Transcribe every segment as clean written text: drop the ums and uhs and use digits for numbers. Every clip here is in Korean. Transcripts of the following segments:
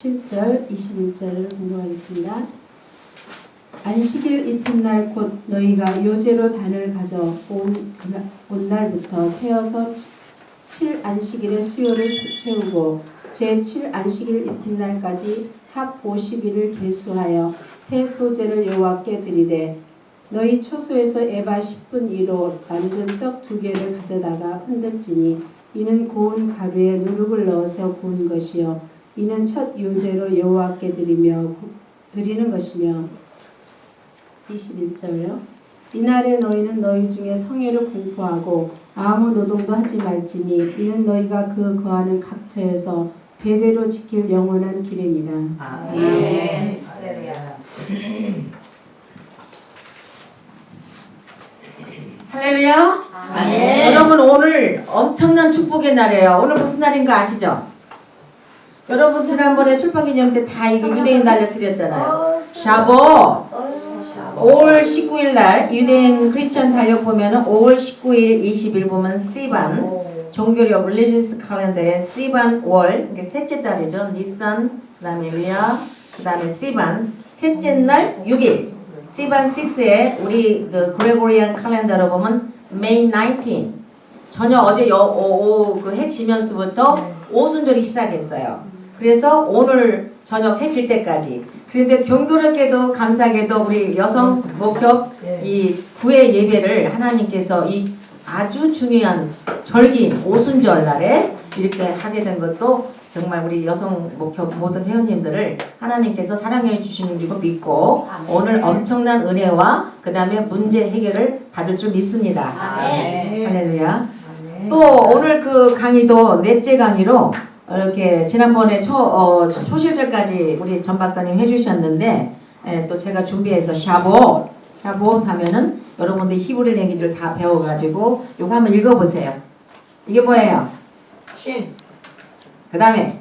7절 21절을 공부하겠습니다. 안식일 이튿날 곧 너희가 요제로 단을 가져 온 날부터 세어서 7안식일의 수요를 채우고 제7안식일 이튿날까지 합 50일을 계수하여 새 소제를 여호와께 드리되 너희 처소에서 에바 10분 1호 만든 떡 2개를 가져다가 흔들지니 이는 고운 가루에 누룩을 넣어서 구운 것이요 이는 첫 요제로 여호와께 드리는 것이며 21절요. 이날에 너희는 너희 중에 성회를 공포하고 아무 노동도 하지 말지니 이는 너희가 그 거하는 각처에서 대대로 지킬 영원한 기례니라. 아멘. 할렐루야. 아멘. 여러분 오늘 엄청난 축복의 날이에요. 오늘 무슨 날인가 아시죠? 여러분 지난번에 출판기념 때 다 이거 유대인 달력 샤봇 5월 19일 날 유대인 크리스천 달력 보면은 5월 19일 20일 보면 시반 종교력 릴리지스 칼렌더에 시반 월 이게 셋째 달이죠. 니산 그다음에 리아 그다음에 시반 셋째 날 6일 시반 6에 우리 그 그레고리안 칼렌더로 보면 May 19 저녁 어제 그 해 지면서부터 오순절이 시작했어요. 그래서 오늘 저녁 해질 때까지. 그런데 경건하게도 감사하게도 우리 여성 목협 이 구회 예배를 하나님께서 이 아주 중요한 절기 오순절 날에 이렇게 하게 된 것도 정말 우리 여성 목협 모든 회원님들을 하나님께서 사랑해 주시는 줄 믿고 오늘 엄청난 은혜와 그 다음에 문제 해결을 받을 줄 믿습니다. 할렐루야. 또 오늘 그 강의도 넷째 강의로 이렇게 지난번에 초실절까지 우리 전 박사님 해주셨는데 또 제가 준비해서 샤봇 하면은 여러분들 히브리 랭귀지를 다 배워가지고 이거 한번 읽어보세요. 이게 뭐예요? 쉰. 그 다음에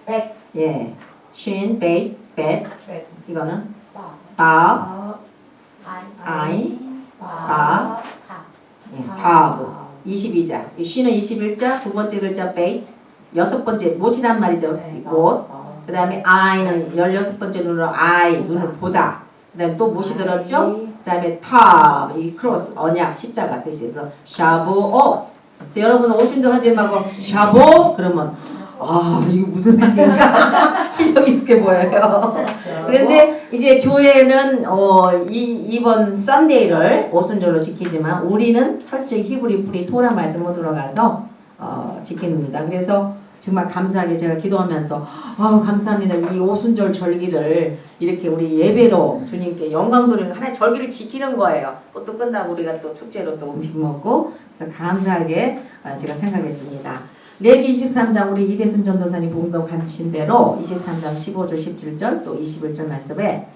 백. 예, 쉰, 베이트, 벳 백. 이거는 밥, 아이, 밥, 바브 22자. 이 쉰은 21자, 두 번째 글자 베이트, 여섯 번째 못이란 말이죠. 못. 그 다음에 아이는 16번째 눈으로 아이 눈을 보다. 그 다음에 또 못이 들었죠. 그 다음에 타, 이 크로스 언약 십자가 뜻이어서 샤보옷. 여러분 오순절 하지 말고 샤보 그러면 이거 무슨 말인가 실력 있게 보여요. 그런데 이제 교회는 이번 썬데이를 오순절로 지키지만 우리는 철저히 히브리 프리 토라 말씀으로 들어가서 지킵니다. 그래서 정말 감사하게 제가 기도하면서 감사합니다. 이 오순절 절기를 이렇게 우리 예배로 주님께 영광 돌리는 하나의 절기를 지키는 거예요. 또 끝나고 우리가 또 축제로 또 음식 먹고 그래서 감사하게 제가 생각했습니다. 레기 23장 우리 이대순 전도사님 봉독 하신 대로 23장 15절 17절 또 21절 말씀에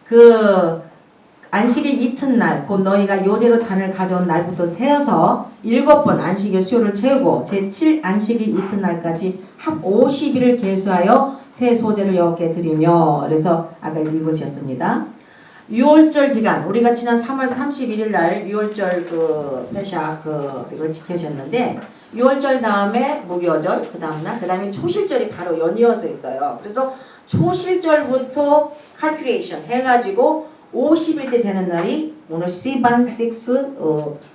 그 안식일 이튿날 곧 너희가 요제로 단을 가져온 날부터 세어서 7번 안식일 수요를 채우고 제7안식일 이튿날까지 합 50일을 계수하여 새 소제를 여호와께 드리며 그래서 아까 읽으셨습니다. 6월절 기간 우리가 지난 3월 31일 날 6월절 그 페샤 그걸 지켜셨는데 6월절 다음에 무교절 그 다음에 초실절이 바로 연이어서 있어요. 그래서 초실절부터 칼큘레이션 해가지고 50일째 되는 날이 오늘 시반 6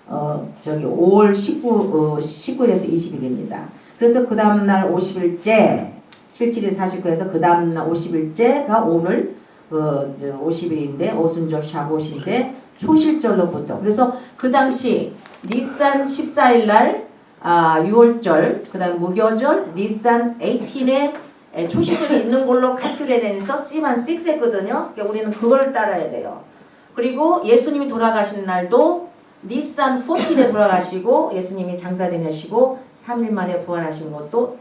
5월 19일에서 20일입니다. 그래서 그 다음날 50일째 77에 49에서 그 다음날 50일째가 오늘 50일인데 오순절 샤봇인데 초실절로부터 그래서 그 당시 니산 14일 날 6월절 그 다음 무교절 니산 18에 초실절이 있는 걸로 칼큘레이션에서 시반 6 했거든요. 그러니까 우리는 그걸 따라야 돼요. 그리고 예수님이 돌아가신 날도 니산 14에 돌아가시고 예수님이 장사 지내시고 3일 만에 부활하신 것도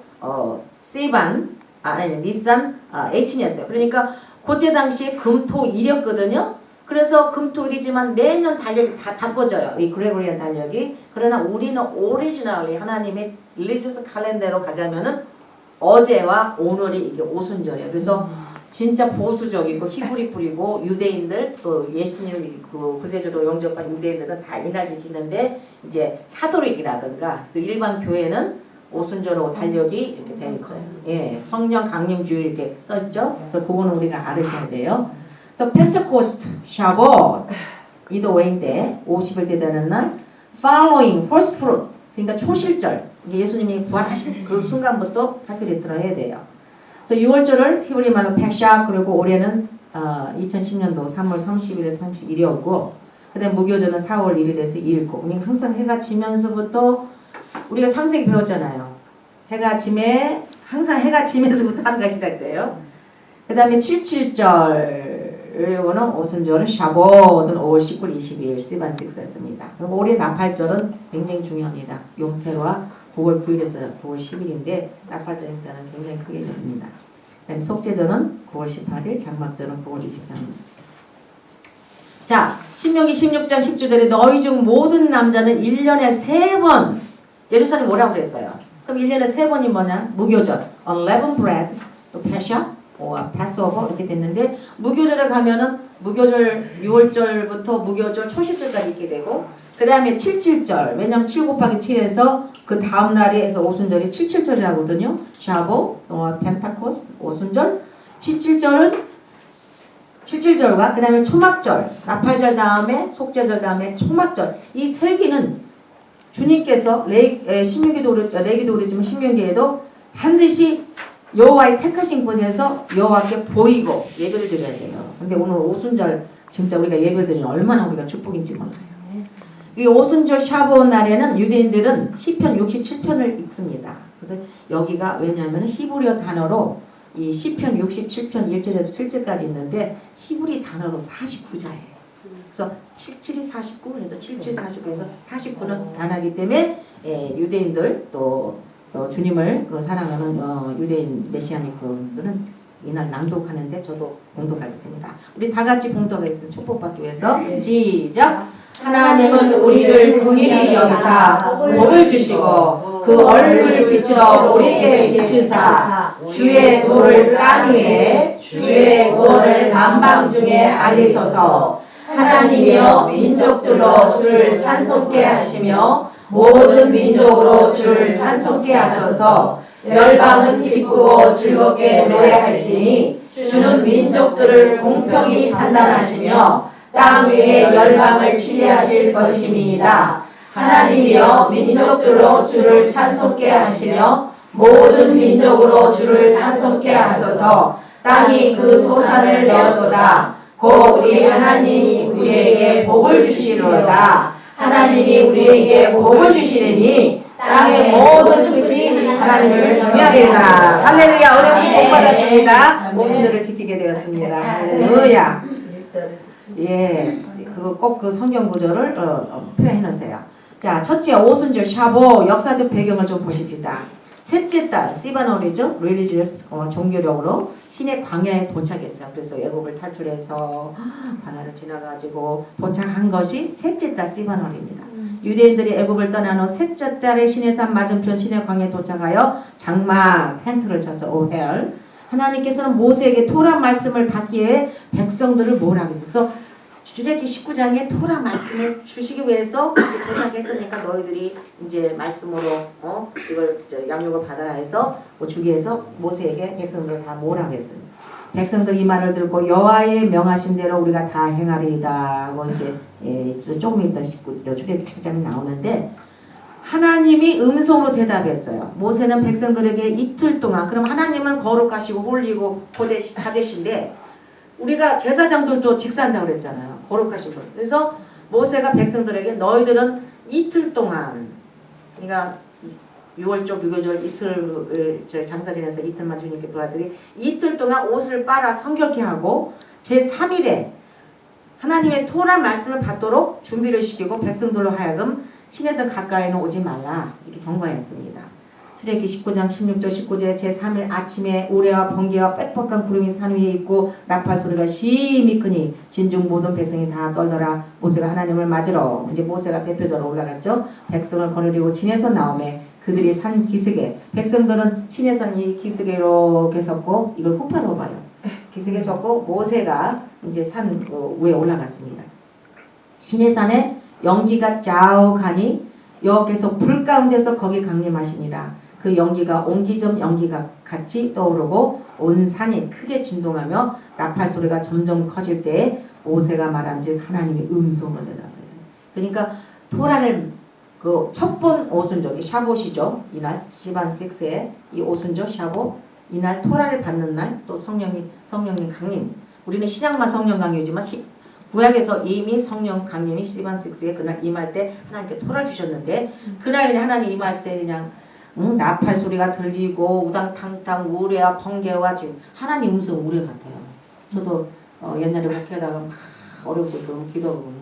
니산 18이었어요. 그러니까 그때 당시에 금토일이었거든요. 그래서 금토일이지만 매년 달력이 다 바꿔져요. 이 그레고리안 달력이. 그러나 우리는 오리지널리 하나님의 릴리지어스 칼렌더로 가자면은 어제와 오늘이 이게 오순절이에요. 그래서 진짜 보수적이고 히브리 뿌리고 유대인들 또 예수님 구세주로 영접한 유대인들은 다 이날 지키는데 이제 카톨릭이라든가 또 일반 교회는 오순절하고 달력이 이렇게 되어 있어요. 예, 성령 강림 주일 이렇게 써 있죠. 그래서 그거는 우리가 알으셔야 돼요. 그래서 펜테코스트, 샤봇 이도 왜인데 50일째 되는 날 following first fruit 그러니까 초실절 이게 예수님이 부활하신 그 순간부터 학교에 들어야 돼요. 그래서 6월절을 히브리 말로 페샤 그리고 올해는 2010년도 3월 30일에 31이었고 그다음 무교절은 4월 1일에서 2일고 그러니까 항상 해가 지면서부터 우리가 창세기 배웠잖아요. 해가 지매 항상 해가 지면서부터 하루가 시작돼요. 그 다음에 77절 이거는 오순절은 샤봇은 5월 19일 22일 시반 식사였습니다. 그리고 올해 나팔절은 굉장히 중요합니다. 용태와 9월 9일에서 9월 10일인데 나팔절 행사는 굉장히 크게 됩니다. 그 다음에 속죄절은 9월 18일 장막절은 9월 23일. 자, 신명기 16장 10절에 너희 중 모든 남자는 1년에 3번 예루살렘 오라고 그랬어요. 그럼 1년에 3번이 뭐냐? 무교절, unleavened bread, 또 패샤, 패스오버 이렇게 됐는데 무교절에 가면은 무교절 6월절부터 무교절 초실절까지 있게 되고 그 다음에 77절 왜냐면 7 곱하기 7에서 그 다음 날에 해서 오순절이 77절이라거든요. 샤보, 펜타코스, 오순절 77절은 77절과 그 다음에 초막절, 나팔절 다음에 속죄절 다음에 초막절 이 세기는 주님께서 신명기도 레기도 그랬지만 신명기에도 반드시 여호와의 택하신 곳에서 여호와께 보이고 예배를 드려야 돼요. 근데 오늘 오순절 진짜 우리가 예배를 드리면 얼마나 우리가 축복인지 몰라요. 이 오순절 샤브온 날에는 유대인들은 시편 67편을 읽습니다. 그래서 여기가 왜냐하면 히브리어 단어로 이 시편 67편 1절에서 7절까지 있는데 히브리 단어로 49자예요. 그래서 77이 49 해서 77, 49 해서 49는 단어이기 때문에 유대인들 또 주님을 사랑하는 유대인 메시아닉 그들은 이날 낭독하는데 저도 봉독하겠습니다. 우리 다 같이 봉독하겠습니다. 축복받기 위해서 시작. 하나님은 우리를 긍휼히 여기사 복을 주시고 그 얼굴 비추어 우리에게 비추사 주의 도를 땅 위에 주의 구원을 만방 중에 알리소서. 하나님이여 민족들로 주를 찬송케 하시며 모든 민족으로 주를 찬송케 하소서. 열방은 기쁘고 즐겁게 노래할지니 주는 민족들을 공평히 판단하시며 땅 위에 열방을 치리하실 것이니이다. 하나님이여 민족들로 주를 찬송케 하시며 모든 민족으로 주를 찬송케 하소서. 땅이 그 소산을 내었도다. 곧 우리 하나님이 우리에게 복을 주시리로다. 하나님이 우리에게 복을 주시리니 땅의 모든 끝이 하나님을 경외하리라. 할렐루야. 오늘 복 받았습니다. 모순들을 지키게 되었습니다. 할렐루야. 예, 그거 꼭 그 성경 구절을 표현해 놓으세요. 자, 첫째 오순절 샤보 역사적 배경을 좀 보십시다. 셋째 달 시바놀이죠. religious 종교력으로 신의 광야에 도착했어요. 그래서 애굽을 탈출해서 광야를 지나가지고 도착한 것이 셋째 달 시바놀입니다. 유대인들이 애굽을 떠난 후 셋째 달에 신의 산 맞은편 신의 광야에 도착하여 장막 텐트를 쳐서 오헬 하나님께서는 모세에게 토라 말씀을 받기 위해 백성들을 모으라고 했어요. 그래서 출애굽기 19장에 토라 말씀을 주시기 위해서 도착했으니까 너희들이 이제 말씀으로 이걸 양육을 받아라 해서 주기 위해서 모세에게 백성들을 다 모으라고 했습니다. 백성들 이 말을 듣고 여호와의 명하신 대로 우리가 다 행하리이다 하고 이제 조금 있다 출애굽기 19장이 나오는데 하나님이 음성으로 대답했어요. 모세는 백성들에게 이틀 동안 그럼 하나님은 거룩하시고 홀리고 받으신데 우리가 제사장들도 직사한다고 그랬잖아요. 거룩하신 분. 그래서 모세가 백성들에게 너희들은 이틀 동안 그러니까 6월절 6월절 이틀 장사 지내서 이틀만 주님께 돌아드리 이틀 동안 옷을 빨아 성결케 하고 제3일에 하나님의 토라 말씀을 받도록 준비를 시키고 백성들로 하여금 신에서 가까이는 오지 말라 이렇게 경고했습니다. 출애굽기 19장 16절 19절에 제3일 아침에 우레와 번개와 빽빽한 구름이 산 위에 있고 나팔 소리가 심히 크니 진중 모든 백성이 다 떨더라. 모세가 하나님을 맞으러 이제 모세가 대표자로 올라갔죠. 백성을 거느리고 진에서 나오매 그들이 산 기슭에 백성들은 신의 산 이 기슭에 이렇게 섰고 이걸 후파로 봐요. 기슭에 섰고 모세가 이제 산 위에 올라갔습니다. 신의 산에 연기가 자욱하니 여호께서 불 가운데서 거기 강림하시니라. 그 연기가 옹기점 연기가 같이 떠오르고 온 산이 크게 진동하며 나팔 소리가 점점 커질 때에 모세가 말한즉 하나님의 음성을 대답해요. 그러니까 토라를 그 첫 번 오순절이 샤봇이죠. 이날 시반 6에 이 오순절 샤봇 이날 토라를 받는 날 또 성령님 강림. 우리는 신약만 성령 강림이지만 구약에서 이미 성령 강림이 시반 6에 그날 임할 때 하나님께 토라를 주셨는데 그날 그냥 하나님 임할 때 그냥 나팔 소리가 들리고 우당탕탕 우레와 번개와 지금 하나님 음성 우레 같아요. 저도 옛날에 목회하다가 막 어렵고 그러면 기도하고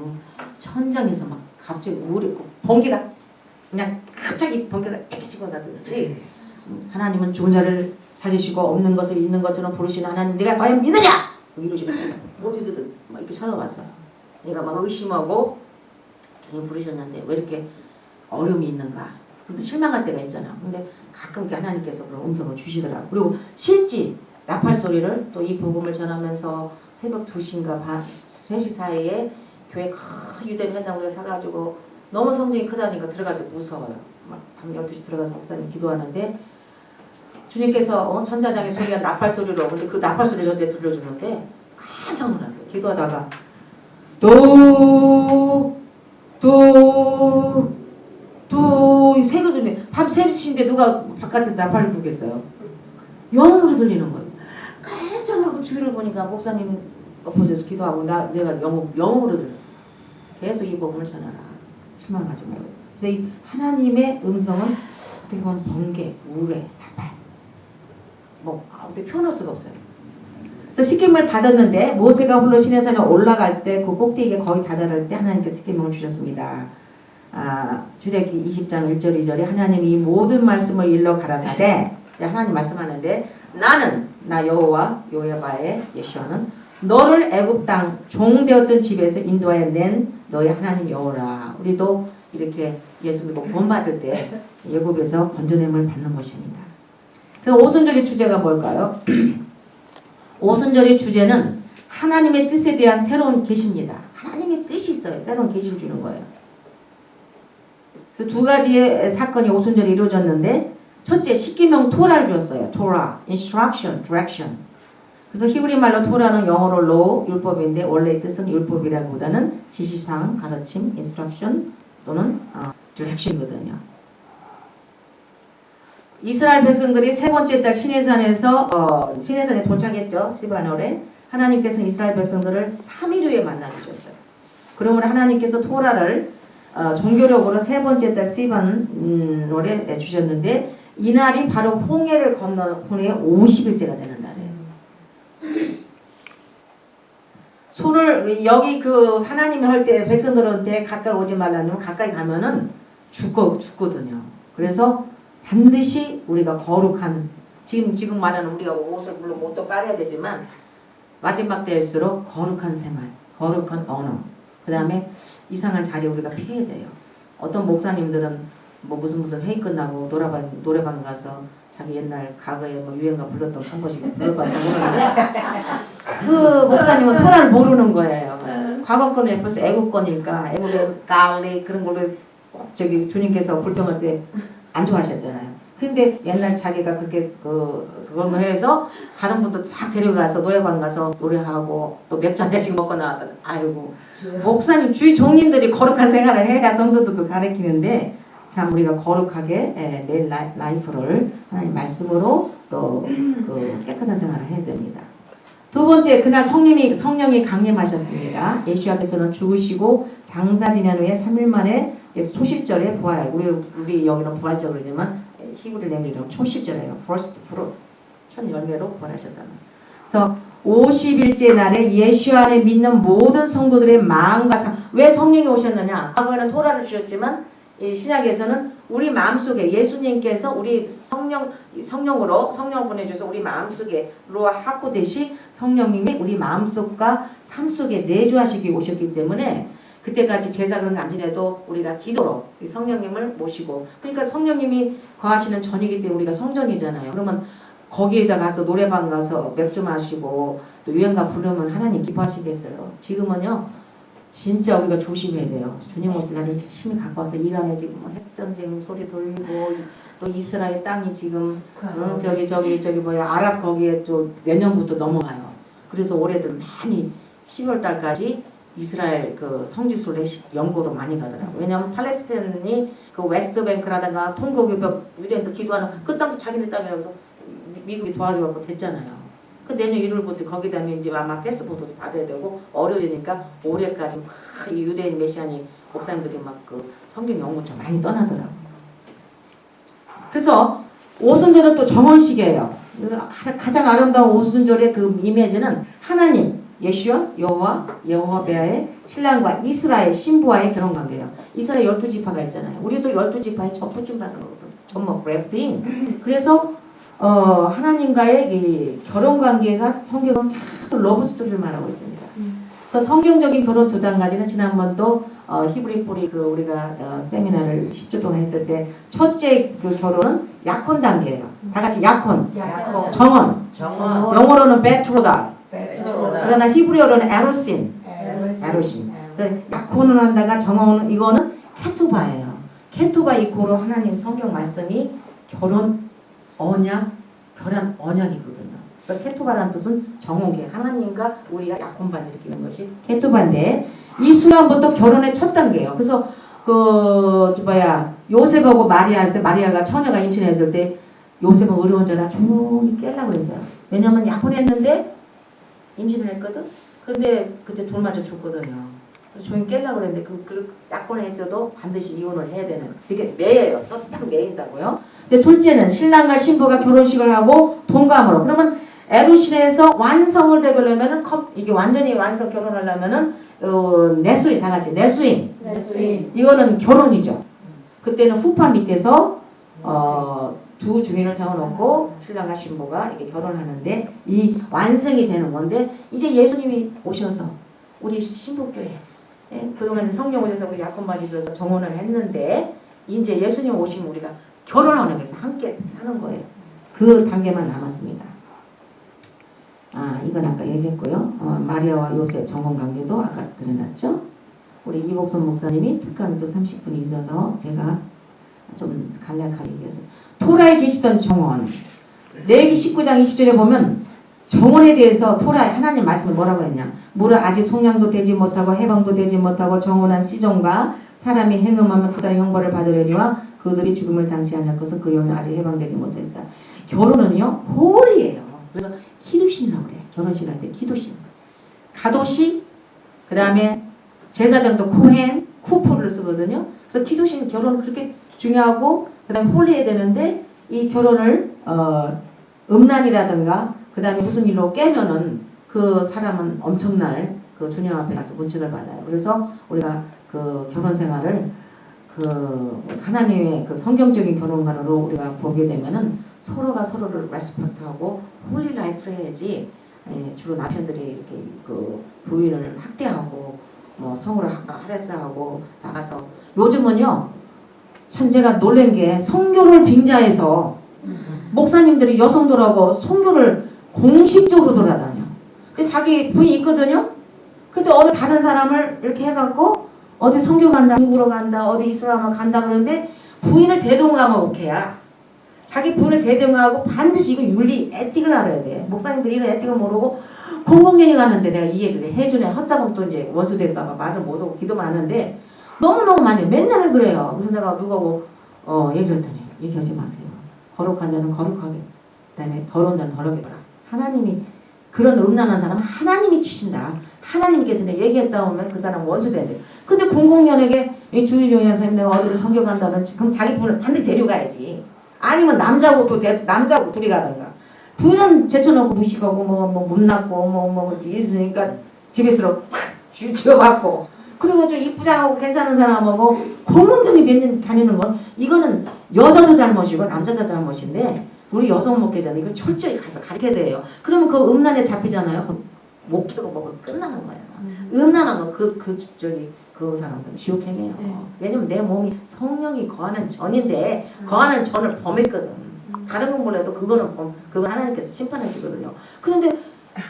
천장에서 막 갑자기 우레 번개가 그냥 갑자기 번개가 이렇게 집어나듯이 하나님은 좋은 자를 살리시고 없는 것을 있는 것처럼 부르시는 하나님 내가 과연 믿느냐? 이러시는 거예요. 어디서든 막 이렇게 찾아왔어요. 내가 막 의심하고 주님 부르셨는데 왜 이렇게 어려움이 있는가? 근데 실망할 때가 있잖아. 근데 가끔 하나님께서 그런 음성을 주시더라고. 그리고 실제 나팔 소리를 또 이 복음을 전하면서 새벽 2시인가 3시 사이에 교회 큰 유대인 회당으로 사가지고 너무 성전이 크다니까 들어갈 때 무서워요. 막 밤 12시 들어가서 목사님 기도하는데 주님께서 천사장의 소리가 나팔 소리로 근데 그 나팔 소리 저한테 들려주는데 깜짝 놀랐어요. 기도하다가 세 거든요. 밤 3시인데 누가 바깥에서 나팔을 불겠어요. 영어로 들리는 거예요. 깜짝 놀라고 주위를 보니까 목사님 엎어져서 기도하고 내가 영어로 들려. 계속 이 복음을 전하라. 실망하지 말고. 그래서 이 하나님의 음성은 어떻게 보면 번개, 우레, 나팔. 어떻게 표현할 수가 없어요. 그래서 시킴을 받았는데 모세가 홀로 시내산에 올라갈 때 그 꼭대기에 거의 다다를 때 하나님께서 시킴을 주셨습니다. 출애굽기 20장 1절 2절에 하나님이 이 모든 말씀을 일러 가라사대 하나님 말씀하는데 나는 나 여호와 여호와의 예시와는 너를 애굽 땅 종되었던 집에서 인도하여 낸 너의 하나님 여호라. 우리도 이렇게 예수 믿고 구원받을 때 애굽에서 건져냄을 받는 것입니다. 그래서 오순절의 주제가 뭘까요? 오순절의 주제는 하나님의 뜻에 대한 새로운 계시입니다. 하나님의 뜻이 있어요. 새로운 계시를 주는 거예요. 그래서 두 가지의 사건이 오순절에 이루어졌는데 첫째 십계명 토라를 주었어요. 토라, instruction, direction. 그래서 히브리 말로 토라는 영어로 law, 율법인데 원래 뜻은 율법이라기보다는 지시사항, 가르침, instruction 또는 direction이거든요. 이스라엘 백성들이 세 번째 달 시내산에 도착했죠. 시바놀에. 하나님께서 이스라엘 백성들을 3일 후에 만나주셨어요. 그러므로 하나님께서 토라를 종교력으로 세 번째 달 시바놀에 주셨는데 이날이 바로 홍해를 건너는 후에 50일째가 되는 날이에요. 손을 여기 그 하나님이 할 때 백성들한테 가까이 오지 말라면 가까이 가면은 죽거든요. 그래서 반드시 우리가 거룩한 지금 말하는 우리가 옷을 물론 옷도 빨아야 되지만 마지막 때일수록 거룩한 생활, 거룩한 언어, 그 다음에 이상한 자리 우리가 피해야 돼요. 어떤 목사님들은 무슨 회의 끝나고 노래방 가서 자기 옛날 과거에 유행가 불렀던 한 번씩 불러봤다고 그러는데 그 목사님은 토라를 모르는 거예요. 과거 거는 벌써 애국 거니까 애국의 갈리 그런 걸로 주님께서 불평할 때 안 좋아하셨잖아요. 근데 옛날 자기가 그렇게 그걸 해서 다른 분도 쫙 데려가서 노래방 가서 노래하고 또 맥주 한 잔씩 먹고 나왔더니 아이고 목사님 주위 종님들이 거룩한 생활을 해야 성도들도 가르치는데 참 우리가 거룩하게 매일 라이프를 하나님 말씀으로 또 깨끗한 생활을 해야 됩니다. 두 번째 그날 성령이 강림하셨습니다. 예수께서는 죽으시고 장사 지낸 후에 3일 만에 초실절에 부활하고 우리 여기는 부활절 그러지만 히브리 랭귀지로 초실절이에요. First fruit 첫 열매로 부활하셨다는. 그래서 50일째 날에 예수 안에 믿는 모든 성도들의 마음과 왜 성령이 오셨느냐? 과거에는 토라를 주셨지만 이 신약에서는 우리 마음속에 예수님께서 우리 성령으로 보내주셔서 우리 마음속에 루아 하코데시 성령님이 우리 마음속과 삶 속에 내주하시기 오셨기 때문에 그때까지 제사 그런 거 안 지내도 우리가 기도로 성령님을 모시고 그러니까 성령님이 거하시는 전이기 때문에 우리가 성전이잖아요. 그러면 거기에다 가서 노래방 가서 맥주 마시고 또 유행가 부르면 하나님 기뻐하시겠어요. 지금은요 진짜 우리가 조심해야 돼요. 주님 오실 날이 힘이 가까워서 이란에 지금 뭐 핵전쟁 소리 돌리고 또 이스라엘 땅이 지금 저기 뭐야 아랍 거기에 또 내년부터 넘어가요. 그래서 올해들 많이 10월 달까지 이스라엘 그 성지순례 연구로 많이 가더라고요. 왜냐하면 팔레스타인이 그 웨스트뱅크라든가 통곡유벽 유대인들 기도하는 그 땅도 자기네 땅이라서 미국이 도와줘갖고 됐잖아요. 그 내년 1월부터 거기 되면 이제 아마 패스포트도 받아야 되고 어려우니까 올해까지 막 이 유대인 메시아니 목사님들이 막 그 성경 연구차 많이 떠나더라고요. 그래서 오순절은 또 정언식이에요. 가장 아름다운 오순절의 그 이미지는 하나님, 예슈아, 여호와 베아의 신랑과 이스라엘 신부와의 결혼 관계예요. 이스라엘 12지파가 있잖아요. 우리도 12지파에 접붙임 받는 거거든. 전부 그래프인. 그래서 하나님과의 이 결혼 관계가 성경은 계속 러브 스토리를 말하고 있습니다. 그래서 성경적인 결혼 두 단가지는 지난번도 히브리 뿌리 그 우리가 세미나를 10주 동안 했을 때 첫째 그 결혼은 약혼 단계예요. 다 같이 약혼. 정원. 영어로는 베트로달. 그러나 히브리어로는 에로신. 그래서 약혼을 한다가 정원은 이거는 케투바예요. 케투바 이코로 하나님 성경 말씀이 결혼 언약, 결혼 언약이거든요. 그래서 케투바라는 뜻은 정혼계획, 하나님과 우리가 약혼반지를 끼는 것이 케투바인데 이 순간부터 결혼의 첫 단계예요. 그래서 요셉하고 마리아가 처녀가 임신했을 때 요셉은 어려운자라 조용히 깨려고 했어요. 왜냐면 약혼했는데 임신을 했거든. 근데 그때 돌 맞아 죽거든요. 그래서 조용히 깨려고 그랬는데 그 약혼을 했어도 반드시 이혼을 해야 되는. 이게 매예요. 딱 매인다고요. 근데 둘째는 신랑과 신부가 결혼식을 하고 동감으로. 그러면 에루신에서 완성을 되려면은 이게 완전히 완성 결혼하려면은 내수인 다 같이 내수인. 이거는 결혼이죠. 그때는 후파 밑에서 두 중인을 세워놓고 신랑과 신부가 이렇게 결혼하는데 이 완성이 되는 건데 이제 예수님이 오셔서 우리 신부교회 그동안 성령 오셔서 우리 약혼반지 줘서 정혼을 했는데 이제 예수님 오시면 우리가 결혼하는 거에서 함께 사는 거예요. 그 단계만 남았습니다. 이건 아까 얘기했고요. 마리아와 요셉 정혼 관계도 아까 드러났죠. 우리 이복선 목사님이 특강도 30분이 있어서 제가 좀 간략하게 얘기했어요. 토라에 계시던 정원. 레위기 19장 20절에 보면 정원에 대해서 토라에 하나님 말씀을 뭐라고 했냐. 무릇 아직 속량도 되지 못하고 해방도 되지 못하고 정혼한 시종과 사람이 행음하면 두 사람의 형벌을 받으려니와 그들이 죽음을 당시 않을 것은 그 영혼이 아직 해방되지 못했다. 결혼은요 홀이에요. 그래서 키두신이라고 그래요. 결혼식 할 때 키두신. 가도시 그 다음에 제사장도 코헨 쿠프를 쓰거든요. 그래서 키두신 결혼 그렇게 중요하고 그 다음에 홀리해야 되는데 이 결혼을 음란이라든가 그 다음에 무슨 일로 깨면은 그 사람은 엄청날 그 주님 앞에 가서 문책을 받아요. 그래서 우리가 그 결혼 생활을 그 하나님의 그 성경적인 결혼관으로 우리가 보게 되면은 서로가 서로를 레스펙트하고 홀리 라이프를 해야지. 주로 남편들이 이렇게 그 부인을 학대하고 뭐 성으로 하레스하고 나가서 요즘은요 참 제가 놀란 게 성교를 빙자해서 목사님들이 여성들하고 성교를 공식적으로 돌아다녀. 근데 자기 부인이 있거든요. 근데 어느 다른 사람을 이렇게 해갖고 어디 성교 간다, 중국으로 간다, 어디 이스라엘 간다 그러는데 부인을 대동하면 오케이야. 자기 부인을 대동하고 반드시 이거 윤리, 에틱을 알아야 돼. 목사님들이 이런 에틱을 모르고 공공연히 가는데 내가 이 얘기를 해주네. 헛다고 또 이제 원수 될까봐 말을 못하고 기도만 하는데 너무너무 많이 맨날 그래요. 그래서 내가 누구하고 얘기를 했더니 얘기하지 마세요. 거룩한 자는 거룩하게 그 다음에 더러운 자는 더럽게 봐라. 하나님이 그런 음란한 사람은 하나님이 치신다. 하나님께 드네 얘기했다 오면 그 사람 원수 된대. 근데 공공연하게 이 주일용의 선생님 내가 어디를 성교 간다는 그럼 자기 부인을 반드시 데려가야지. 아니면 남자하고 둘이 가든가. 부인은 제쳐놓고 무식하고 뭐 못났고 뭐 있으니까 집에서 쥐어받고 그리고 좀 이쁘장하고 괜찮은 사람하고 공공연히 몇 년 다니는 건 이거는 여자도 잘못이고 남자도 잘못인데 우리 여성 목회자는 이거 철저히 가서 가르쳐야 돼요. 그러면 그 음란에 잡히잖아요. 그럼 목회가 뭐가 끝나는 거예요. 음란한 건 그 사람들은 지옥행이에요. 왜냐면 내 몸이 성령이 거하는 전인데 거하는 전을 범했거든. 다른 건 몰라도 그건 하나님께서 심판하시거든요. 그런데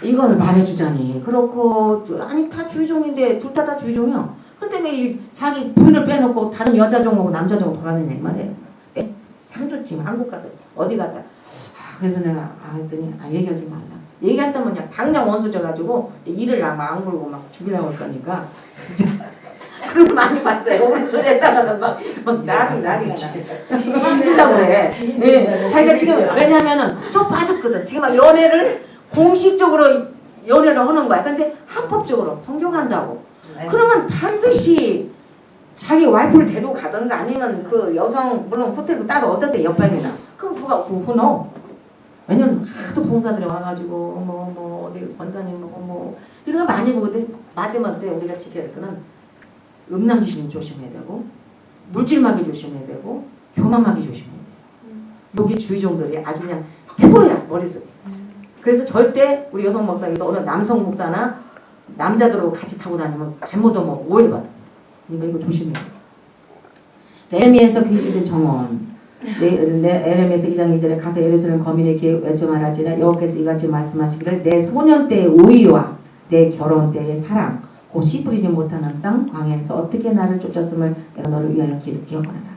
이걸 말해주자니. 그렇고 아니 다 주의종인데 둘 다 주의종이요. 근데 왜 자기 부인을 빼놓고 다른 여자 종하고 남자 종하고 돌아다니냐 이 말이에요. 상주지 한국 가든 어디 가든. 그래서 내가 했더니 얘기하지 말라. 얘기했다면 그냥 당장 원수 져가지고 이를 막 악물고 막 죽이려고 할 거니까. 그런 거 많이 봤어요. 오늘 소리 했다가는 막 난리가 나. 죽이려고 그래. 예, 자기가 지금 왜냐면은 쏙 빠졌거든. 지금 막 연애를 공식적으로 연애를 하는 거야. 근데 합법적으로 성경한다고. 그러면 반드시 자기 와이프를 데리고 가던가 아니면 그 여성 물론 호텔도 따로 얻었대 옆방이나. 그럼 그가 후노. 왜냐면 하도 봉사들이 와가지고 뭐 어디 권사님 뭐 이런 거 많이 보거든. 마지막 때 우리가 지켜야 될 거는 음란 귀신 조심해야 되고 물질마귀 조심해야 되고 교만마귀 조심해야 돼요. 여기 주의종들이 아주 그냥 표야 머릿속에. 그래서 절대 우리 여성 목사님도 어느 남성 목사나 남자들하고 같이 타고 다니면 잘못하면 오해받아. 그러니까 이거 조심해야 돼요. 에레미야서 귀신된 정원. 에레미야서 2장 2절에 가서 예루살렘 거민의 귀에 외쳐 말하지라 여호와께서 이같이 말씀하시기를 내 소년 때의 오히와 내 결혼 때의 사랑 곧 씨 뿌리지 못하는 땅 광야에서 어떻게 나를 쫓았음을 내가 너를 위하여 기억하노라.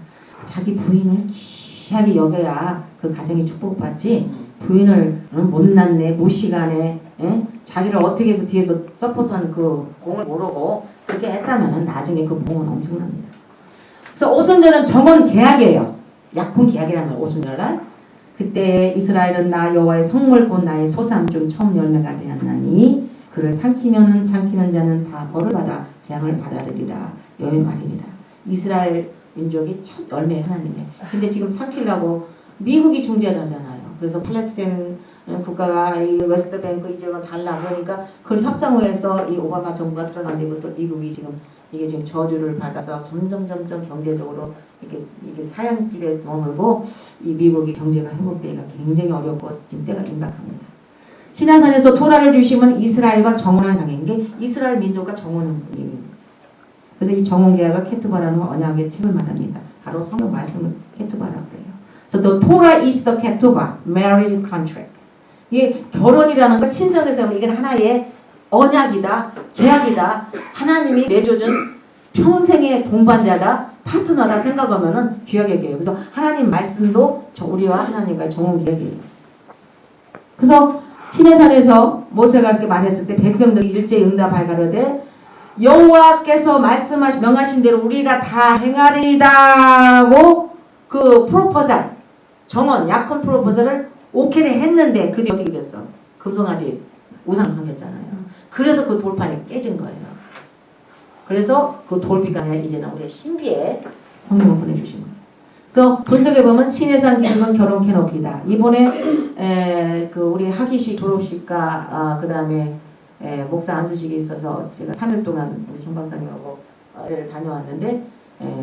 자기 부인을 귀하게 여겨야 그 가정이 축복받지. 부인을 못났네 무시간에 자기를 어떻게 해서 뒤에서 서포트하는 그 공을 모르고 그렇게 했다면 나중에 그 공은 엄청납니다. 그래서 오순절은 정원 계약이에요. 약혼 계약이라면 오순절날 그때 이스라엘은 나 여호와의 성물 곧 나의 소산 중 처음 열매가 되었나니 그를 삼키는 자는 다 벌을 받아 재앙을 받아들이라 여호와의 말이니라. 이스라엘 민족이 첫 열매 하나님이네. 근데 지금 삼키려고 미국이 중재를 하잖아요. 그래서 팔레스타인 국가가 이 웨스트뱅크 이쪽은 달라 그러니까 그걸 협상회에서 이 오바마 정부가 들어간 뒤부터 미국이 지금 이게 지금 저주를 받아서 점점 경제적으로 이게 사양길에 머물고 이 미국이 경제가 회복되기가 굉장히 어렵고 지금 때가 임박합니다. 시나산에서 토라를 주시면 이스라엘과 정원한 관계인 게 이스라엘 민족과 정원한 분입니다. 그래서 이 정원 계약을 케투바라는 언약의 책을 말합니다. 바로 성경 말씀을 케투바라고 해요. So the Torah is the ketubah, marriage contract. 이게 결혼이라는 것 신성에서 이게 하나의 언약이다, 계약이다. 하나님이 맺어준 평생의 동반자다, 파트너다 생각하면은 귀하게 여겨요. 그래서 하나님 말씀도 우리와 하나님과의 정원 계약이에요. 그래서 시내산에서 모세가 이렇게 말했을 때 백성들이 일제히 응답하여 가로되 여호와께서 명하신 대로 우리가 다 행하리이다고 그 프로포zal 정원 약혼 프로포설을 오케이 했는데 그게 어떻게 됐어? 금송아지 우상 섬겼잖아요. 그래서 그 돌판이 깨진 거예요. 그래서 그 돌비가 아니라 이제는 우리의 신비에 성령을 보내주신 거예요. 그래서 분석해 보면 신해산 기둥은 결혼 캐노피다. 이번에 그 우리 학위식 졸업식과 그 다음에 목사 안수식이 있어서 제가 3일 동안 우리 정 박사님하고 를 다녀왔는데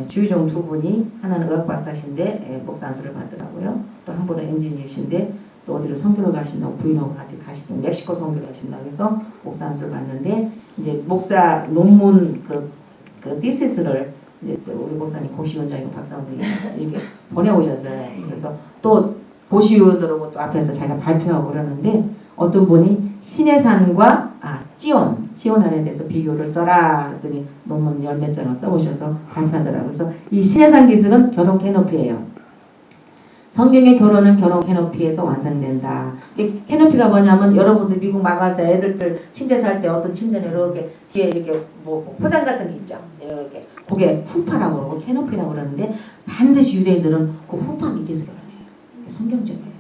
주의종 두 분이 하나는 의학 박사신데 목사 안수를 받더라고요. 또 한 분은 엔지니어신데 또 어디로 선교를 가신다고 부인하고 같이 가시고 멕시코 선교를 가신다고 해서 목사 안수를 받는데 이제 목사 논문 그 디시스를 이제 우리 목사님 고시원장이고 박사원장이 이렇게 보내오셨어요. 그래서 또 고시원들하고 또 앞에서 자기가 발표하고 그러는데 어떤 분이 신해산과 시온산에 대해서 비교를 써라 했더니 논문 10몇 장을 써오셔서 발표하더라고요. 그래서 이 신해산 기술은 결혼 캐노피예요. 성경의 결혼은 결혼 캐노피에서 완성된다. 캐노피가 뭐냐면 여러분들 미국 나가서 애들들 침대 살 때 어떤 침대는 이렇게 뒤에 이렇게 뭐 포장 같은 게 있죠. 이렇게 그게 후파라고 그러고 캐노피라고 그러는데 반드시 유대인들은 그 후파 밑에서 결혼해요. 성경적이에요.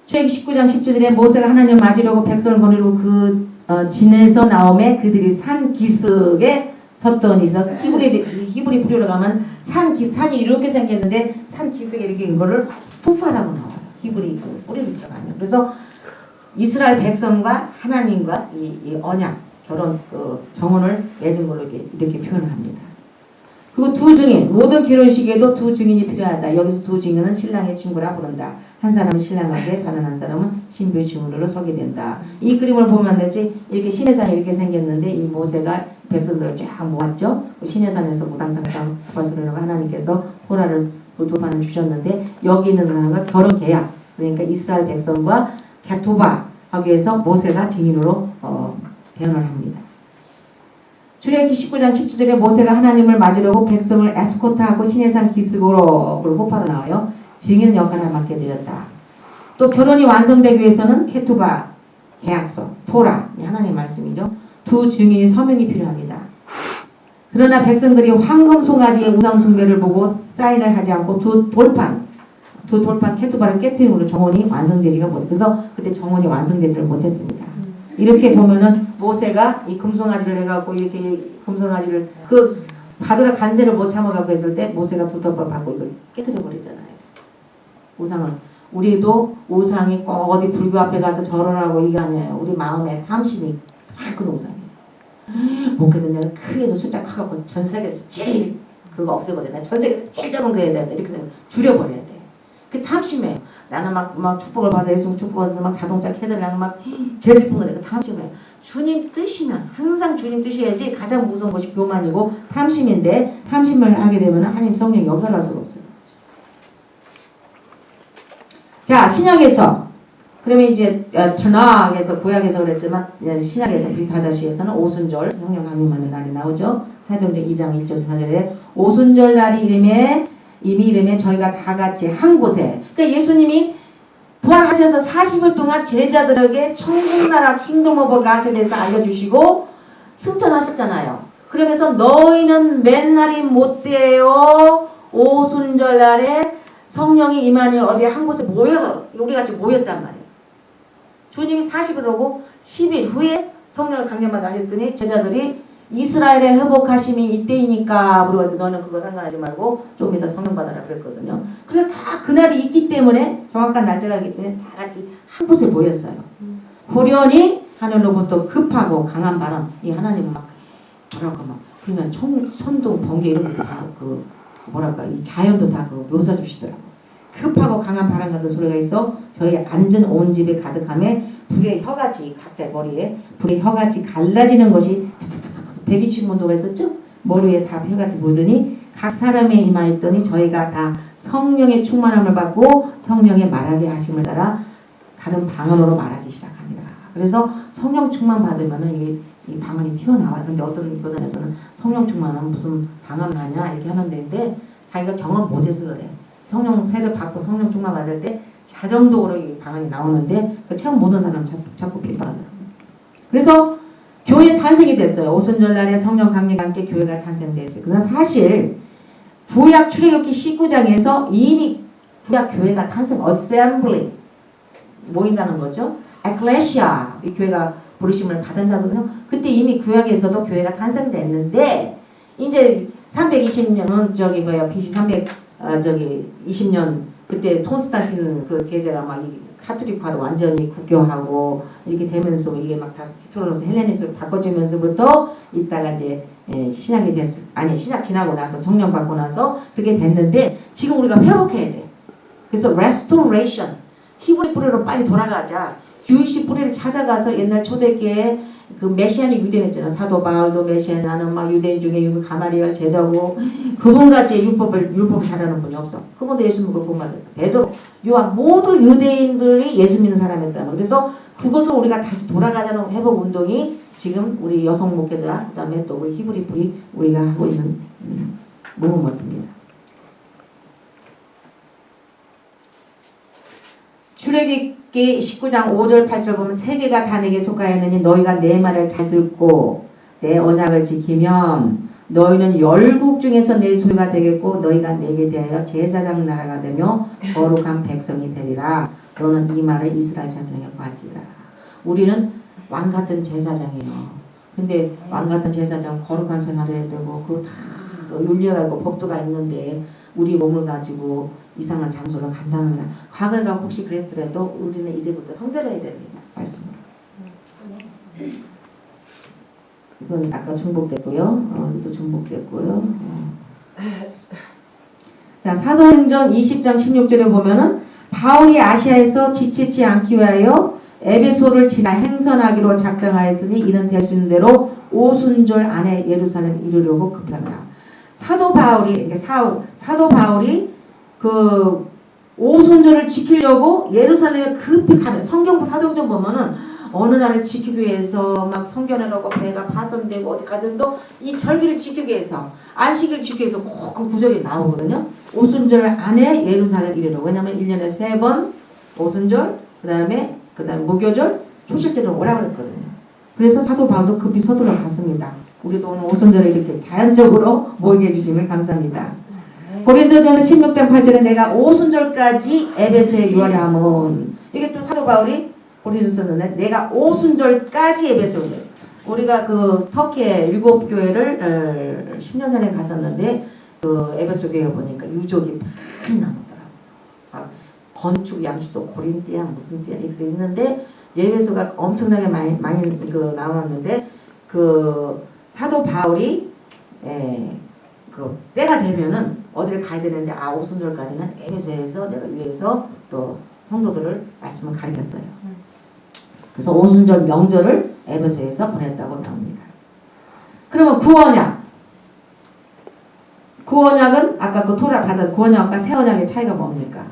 출애굽기 19장 17절에 모세가 하나님 맞으려고 백성을 거느리고 진에서 나오매 그들이 산 기슭에 섰더니서 히브리 뿌리로 가면 산이 이렇게 생겼는데 산 기슭에 이렇게 이거를 푸파라고 나와요. 히브리 뿌리로 들어가면. 그래서 이스라엘 백성과 하나님과 이 언약 결혼 정혼을 맺은 걸로 이렇게 표현을 합니다. 그리고 두 증인 모든 결혼식에도 두 증인이 필요하다. 여기서 두 증인은 신랑의 친구라 부른다. 한 사람은 신랑에게 다른 한 사람은 신부의 친구로 서게 된다. 이 그림을 보면 되지 이렇게 시내산이 이렇게 생겼는데 이 모세가 백성들을 쫙 모았죠. 시내산에서 무당탕탕 발소리라고 하나님께서 호라를 돌판을 주셨는데 여기 있는 하나가 결혼 계약. 그러니까 이스라엘 백성과 게토바 하기 위해서 모세가 증인으로 대언을 합니다. 출애굽기 19장 17절에 모세가 하나님을 맞으려고 백성을 에스코트하고 시내산 기슭으로 호파로 나와요. 증인 역할을 맡게 되었다. 또 결혼이 완성되기 위해서는 케투바, 계약서, 토라, 하나님의 말씀이죠. 두 증인이 서명이 필요합니다. 그러나 백성들이 황금 송아지의 우상 숭배를 보고 사인을 하지 않고 두 돌판 케투바를 깨뜨림으로 정원이 완성되지가 못. 그래서 그때 정원이 완성되지를 못했습니다. 이렇게 보면은 모세가 이 금송아지를 해갖고 이렇게 금송아지를 그 받으러 간세를 못 참아갖고 했을 때 모세가 두 돌판 받고 이걸 깨뜨려 버리잖아요. 우상을. 우리도 우상이 꼭 어디 불교 앞에 가서 절하라고 이게 아니에요. 우리 마음에 탐심이 싹 큰 우상이에요. 목회든 내가 크게 해서 숫자 커갖고 전 세계에서 제일 그거 없애버려야 돼. 전 세계에서 제일 적은 거 해야 돼. 이렇게 생각 줄여버려야 돼. 그 탐심이에요. 나는 막 축복을 받아 예수 축복을 받아서 막 자동차 캐들랑 막 제일 예쁜 거 내가 탐심이에요. 주님 뜻이면 항상 주님 뜻이야지. 가장 무서운 것이 교만이고 탐심인데 탐심을 하게 되면 하나님 성령이 역사할 수가 없어요. 자, 신약에서 그러면 이제 전학에서 구약에서 그랬지만 신약에서 브리타다시에서는 오순절 성령 강림하는 날이 나오죠. 사도행전 2장 1절 4절에 오순절 날이 이름에 저희가 다 같이 한 곳에, 그러니까 예수님이 부활하셔서 40일 동안 제자들에게 천국나라 킹덤 오브 갓에 대해서 알려주시고 승천하셨잖아요. 그러면서 너희는 맨날이 못돼요. 오순절 날에 성령이 임하니 어디 한 곳에 모여서 우리 같이 모였단 말이에요. 주님이 40일 오고 10일 후에 성령을 강림받아 하셨더니 제자들이 이스라엘의 회복하심이 이때이니까 우리가 너는 그거 상관하지 말고 좀 이따 성령 받아라 그랬거든요. 그래서 다 그날이 있기 때문에 정확한 날짜가 있기 때문에 다 같이 한 곳에 모였어요. 호련히 하늘로부터 급하고 강한 바람, 이 하나님은 막 뭐랄까 막 그냥 천둥 번개 이런 것도 다 그 뭐랄까 이 자연도 다 그 묘사 주시더라고. 급하고 강한 바람 같은 소리가 있어 저희 앉은 온 집에 가득함에 불의 혀같이 각자 머리에 불의 혀같이 갈라지는 것이 120문도가 있었죠? 머리에 다 혀같이 보더니 각 사람의 임하였더니 저희가 다 성령의 충만함을 받고 성령의 말하게 하심을 따라 다른 방언으로 말하기 시작합니다. 그래서 성령 충만 받으면은 이게 이 방언이 튀어나와요. 근데 어떤 교단에서는 성령 충만은 무슨 방언 하냐 이렇게 하는 데인데 자기가 경험 못해서 그래. 성령 세를 받고 성령 충만 받을 때 자정적으로 이 방언이 나오는데 그 체험 못한 사람 자꾸 핍박하더라고요. 그래서 교회 탄생이 됐어요. 오순절 날에 성령 강림과 함께 교회가 탄생됐어요. 그러나 사실 구약 출애굽기 19장에서 이미 구약 교회가 탄생, 어셈블리 모인다는 거죠. 에클레시아 이 교회가 부르심을 받은 자거든요. 그때 이미 구약에서도 교회가 탄생됐는데 이제 320년은 저기 뭐야 BC 20년 그때 콘스탄틴 그 제자가 막 카톨릭화로 완전히 국교하고 이렇게 되면서 이게 막 다 뒤틀어서 헬레니스로 바꿔지면서부터 이따가 이제 신약이 됐을 신약 지나고 나서 정령 받고 나서 그렇게 됐는데 지금 우리가 회복해야 돼. 그래서 restoration 히브리 뿌리로 빨리 돌아가자. 주이시 뿌리를 찾아가서 옛날 초대교회 그 메시아닉 유대인 있잖아. 사도 바울도 메시아 나는 막 유대인 중에 가마리엘 제자고 그분같이 율법을 잘하는 분이 없어. 그분도 예수 믿고 구원받았다. 베드로, 요한 모두 유대인들이 예수 믿는 사람이었다. 그래서 그것을 우리가 다시 돌아가자는 회복 운동이 지금 우리 여성 목회자 그다음에 또 우리 히브리 뿌리 우리가 하고 있는 무브먼트입니다. 출애굽기 19장 5절 8절 보면 세계가 다 내게 속하였느니 너희가 내 말을 잘 듣고 내 언약을 지키면 너희는 열국 중에서 내 소유가 되겠고 너희가 내게 대하여 제사장 나라가 되며 거룩한 백성이 되리라. 너는 이 말을 이스라엘 자손에게 고하지라. 우리는 왕같은 제사장이에요. 근데 왕같은 제사장 거룩한 생활을 해야 되고 그거 다 윤리가 있고 법도가 있는데 우리 몸을 가지고 이상한 장소를 간다거나 과거가 혹시 그랬더라도 우리는 이제부터 성별해야 됩니다. 말씀으로. 이건 아까 중복됐고요. 또 중복됐고요. 자, 사도행전 20장 16절에 보면은 바울이 아시아에서 지체치 않기 위하여 에베소를 지나 행선하기로 작정하였으니 이는 되시는 대로 오순절 안에 예루살렘 이르려고 급합니다. 사도 바울이 그 오순절을 지키려고 예루살렘에 급히 가는 성경 사도행전 보면은 어느 날을 지키기 위해서 막 성견하라고 배가 파손되고 어디 가든도 이 절기를 지키기 위해서 안식을 지키기 위해서 꼭 그 구절이 나오거든요. 오순절 안에 예루살렘 이르러. 왜냐면 1년에 3번 오순절 그다음에 무교절 초실절을 오라고 했거든요. 그래서 사도 바울도 급히 서둘러 갔습니다. 우리도 오늘 오순절에 이렇게 자연적으로 모이게 해주시면 감사합니다. 고린도전서 16장 8절에 내가 오순절까지 에베소에 유하려 함은 이게 또 사도 바울이 고린도서 썼는데 내가 오순절까지 에베소에 우리가 그 터키에 7교회를 10년 전에 갔었는데 그 에베소 교회 보니까 유족이 많이 나오더라고요. 건축 양식도 고린띠아 무슨 띠아 이렇게 있는데 에베소가 엄청나게 많이 그 나왔는데 그 사도 바울이 그 때가 되면은 어디를 가야 되는데 오순절까지는 에베소에서 내가 위해서 또 성도들을 말씀을 가르쳤어요. 그래서 오순절 명절을 에베소에서 보냈다고 나옵니다. 그러면 구원약은 아까 그 토라 받아서 구원약과 새 언약의 차이가 뭡니까?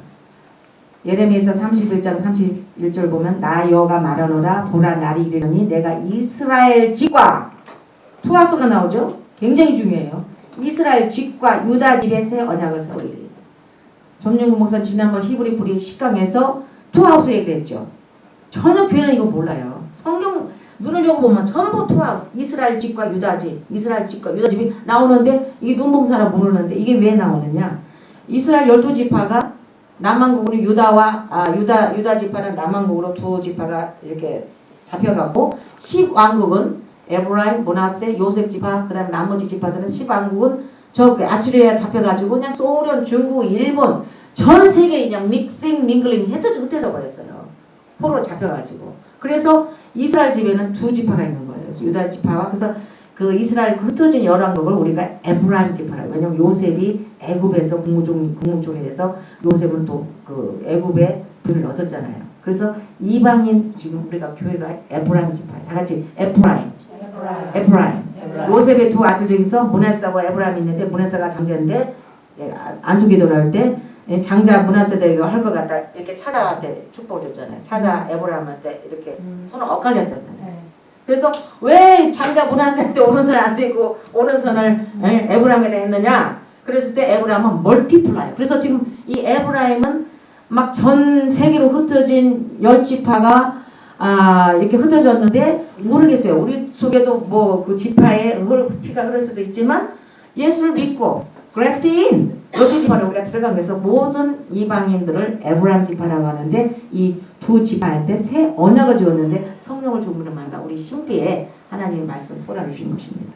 예레미야서 31장 31절 보면 나 여호와가 말하노라 보라 날이 이르노니 내가 이스라엘 집과 투하소가 나오죠. 굉장히 중요해요. 이스라엘 집과 유다 집에 새 언약을 세우리니. 전용구 목사 지난번 히브리 불이 10강에서 투하우스 얘기를 했죠. 전혀 교회는 이거 몰라요. 성경 눈을 열어보면 전부 투하우스 이스라엘 집과 유다 집 이스라엘 집과 유다 집이 나오는데 이게 눈봉사라 모르는데 이게 왜 나오느냐. 이스라엘 12지파가 남한국으로 유다 지파는 남한국으로 두 지파가 이렇게 잡혀가고 10왕국은 에브라임, 모나세, 요셉 지파 그다음 나머지 지파들은 10왕국은 저 아수리아 잡혀가지고 그냥 소련, 중국, 일본 전 세계 그냥 믹싱, 밍글링 흩어져 버렸어요. 포로로 잡혀가지고. 그래서 이스라엘 집에는 두 지파가 있는 거예요. 그래서 유다 지파와 그래서 그 이스라엘 흩어진 열왕국을 우리가 에브라임 지파라고. 왜냐면 요셉이 애굽에서 국무총리 돼서 요셉은 또 그 애굽의 분을 얻었잖아요. 그래서 이방인 지금 우리가 교회가 에브라임 지파. 다 같이 에프라임. 요셉의 두 아들 중에서 문하세와 에브라임이 있는데 문하세가 장자인데 안수기도를 할 때 장자 문하세가 할 것 같다 이렇게 차자한테 축복을 줬잖아요. 차자 에브라임한테 이렇게 손을 엇갈렸잖아요. 그래서 왜 장자 문하세한테 오른손을 안 대고 오른손을 에브라임에다 했느냐? 그랬을 때 에브라임은 멀티플라이. 그래서 지금 이 에브라임은 막 전 세계로 흩어진 10지파가 이렇게 흩어졌는데 모르겠어요. 우리 속에도 뭐 그 지파에 피가 흐를 수도 있지만 예수를 믿고 그래프트 인 12지파로 우리가 들어가면서 모든 이방인들을 에브라임 지파라고 하는데 이 두 지파한테 새 언약을 지었는데 성령을 주문을 만나 우리 신비에 하나님의 말씀 보내주신 것입니다.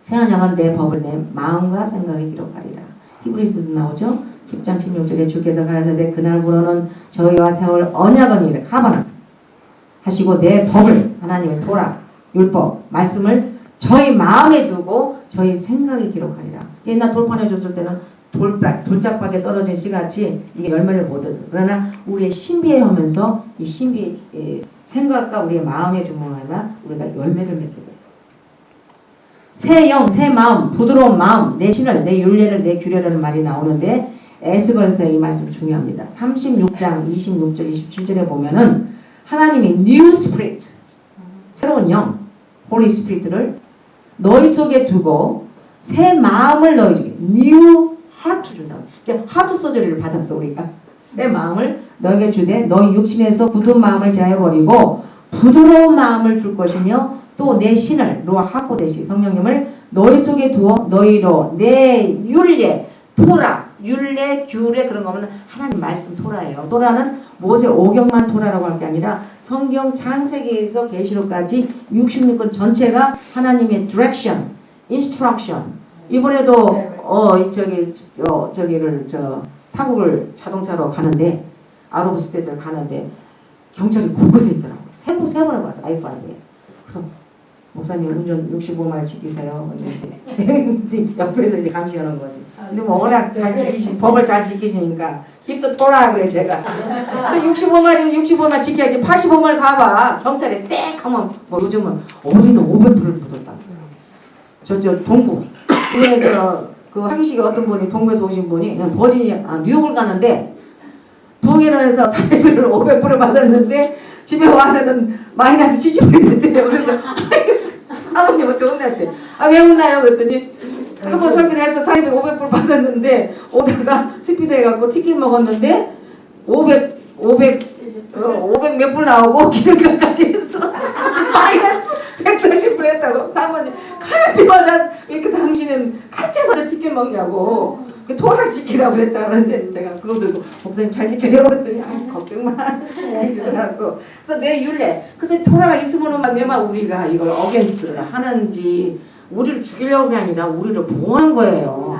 새 언약은 내 법을 내 마음과 생각에 기록하리라. 히브리서도 나오죠. 10장 16절에 주께서 가라사대 그날부로는 저희와 세울 언약은 이래 카바나트 하시고 내 법을 하나님의 토라 율법 말씀을 저희 마음에 두고 저희 생각에 기록하리라. 옛날 돌판해 줬을 때는 돌짝박에 떨어진 씨같이 이게 열매를 못 얻어요. 그러나 우리의 신비에 하면서 이 신비의 생각과 우리의 마음에 주문하면 우리가 열매를 맺게 돼요. 새 영, 새 마음, 부드러운 마음, 내 신을, 내 윤례를, 내 규례라는 말이 나오는데 에스겔서 이 말씀 중요합니다. 36장 26절 27절에 보면은 하나님이 new spirit 새로운 영 Holy Spirit를 너희 속에 두고 새 마음을 너희에게 new heart 준다. 그러니까 하트 서저리를 받았어 우리가. 새 마음을 너희에게 주되 너희 육신에서 굳은 마음을 제해버리고 부드러운 마음을 줄 것이며 또 내 신을 로하코데시 성령님을 너희 속에 두어 너희로 내 율례 토라 율례 규례 그런 거면 하나님 말씀 토라예요. 토라는 모세 오경만 토라라고 할 게 아니라 성경 창세기에서 계시록까지 66권 전체가 하나님의 direction, instruction. 이번에도 저기를 타국을 자동차로 가는데 아로브스 때들 가는데 경찰이 곳곳에 있더라고. 세 번을 봤어. I5에. 그래서 목사님 운전 65마일 지키세요. 옆에서 이제 감시하는 거지. 근데 뭐 워낙 잘 법을 잘 지키시니까 힙도 토라 그래 제가. 65마일이면 65마일 지켜야지. 85마일 가봐. 경찰에 땡 하면 뭐 요즘은 어디는 500불을 묻었다. 저 동부. 이번에 그 하기식이 어떤 분이 동구에서 오신 분이 그냥 뉴욕을 가는데 부흥회를 해서 사례비를 500불을 받았는데 집에 와서는 마이너스 70불이 됐대요. 그래서 사모님한테 혼냈대. 아 왜 혼나요? 그랬더니 한번 설교를 해서 사례비 500불 받았는데 오다가 스피드 해갖고 티켓 먹었는데 500 몇 불 나오고 기름값까지 해서 마이너스 140불 했다고. 사모님 가는 때마다 왜 이렇게 당신은 갈 때마다 티켓 먹냐고 그 토라를 지키라고 그랬다 그러는데 제가 그거 들고 목사님 잘 지켜요 그랬더니 아 걱정만 하시더라고. 그래서 내 율례 그래서 토라가 있으면만 매만 우리가 이걸 어겐스트를 하는지 우리를 죽이려고 게 아니라 우리를 보호하는 거예요.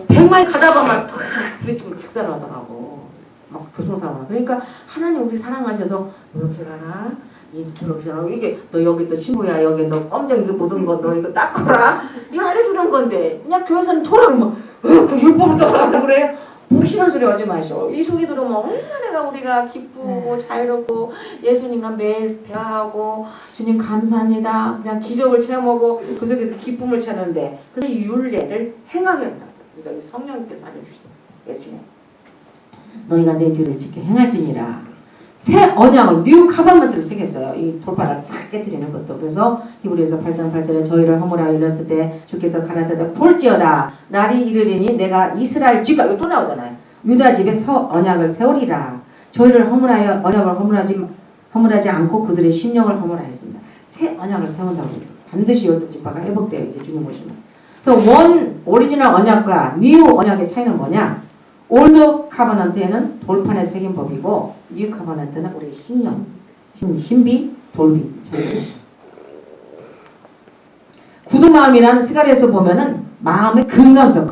100마일 가다 보면 탁 부딪히고 직살하더라고. 막 교통사고. 그러니까 하나님 우리 사랑하셔서 이렇게 가라. 인스트럭션 하고 이게 너 여기 또 신부야 여기 너 껌정 이거 묻은 거 너 이거 닦아라 이거 알려주는 건데 그냥 교회에서는 토라고 뭐 그 율법으로 돌아가려고 그래요. 무시한 소리 하지 마셔. 이 속이 들어오면 얼마나 우리가 기쁘고 자유롭고 예수님과 매일 대화하고 주님 감사합니다 그냥 기적을 체험하고 그 속에서 기쁨을 찾는데 그래서 이 율례를 행하게 한다. 그러니까 성령님께서 알려주신 예수님 너희가 내 규를 지켜 행할지니라. 새 언약을 뉴 카바먼트를 새겼어요. 이 돌파를 탁 깨뜨리는 것도. 그래서 히브리서 8장 8절에 저희를 허물하여 일렀을 때 주께서 가라사대 볼지어다 날이 이르리니 내가 이스라엘 집과 이거 또 나오잖아요. 유다 집에 서 언약을 세우리라. 저희를 허물하여 언약을 허물하지 않고 그들의 심령을 허물하였습니다. 새 언약을 세운다고 했어요. 반드시 12지파가 회복돼요. 이제 주님 오시면. 그래서 원 오리지널 언약과 뉴 언약의 차이는 뭐냐? 올드 카버넌트에는 돌판에 새긴 법이고 뉴 카버넌트는 우리의 신령, 신비, 돌비 차이. 구두마음이라는 스가랴에서 보면은 마음의 금강석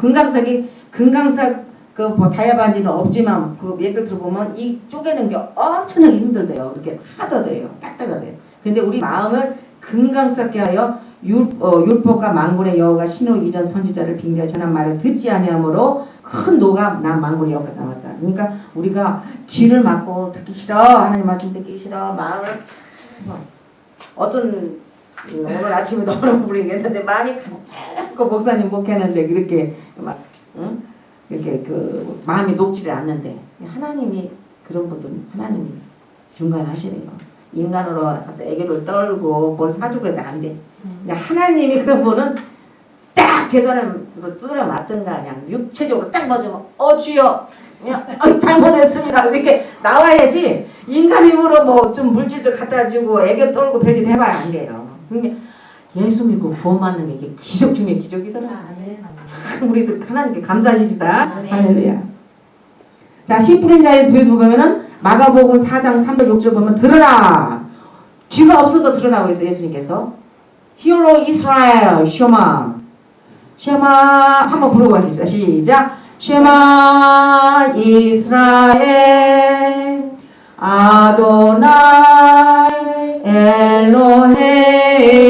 그 뭐 다이아반지는 없지만 그 예를 들어보면 이 쪼개는 게 엄청나게 힘들대요. 이렇게 하더돼요, 딱딱하대요. 근데 우리 마음을 금강석게 하여 율법과 만군의 여호가 신호 이전 선지자를 빙자해 전한 말을 듣지 아니하므로 큰 노가 난 만군의 여호가 남았다. 그러니까 우리가 귀를 막고 듣기 싫어 하나님 말씀 듣기 싫어 마음을 어떤 오늘 아침에도 어느 분이 얘기했는데 마음이 계속 목사님 목회하는데 그렇게 막 응? 이렇게 그 마음이 녹지를 않는데 하나님이 그런 분들은 하나님이 중간하시네요. 인간으로 가서 애교를 떨고 뭘 사주고 해도 안 돼. 하나님이 그런 분은 딱 제선을 두드려 맞든가 그냥 육체적으로 딱 맞으면 주여 그냥 잘못했습니다 이렇게 나와야지 인간 힘으로 뭐 좀 물질도 갖다 주고 애교 떨고 별짓 해봐야 안 돼요. 그러니까 예수 믿고 구원받는 게 이게 기적 중에 기적이더라. 참 우리들 하나님께 감사하시다. 할렐루야. 자, 씨 뿌린 자의 교회도 보면은 마가복음 4장 306절 보면 들으라. 귀가 없어도 들으라고 했어요. 예수님께서. Hear O Israel, 쉐마. 쉐마 한번 부르고 가시죠. 시작. 쉐마 이스라엘 아도나이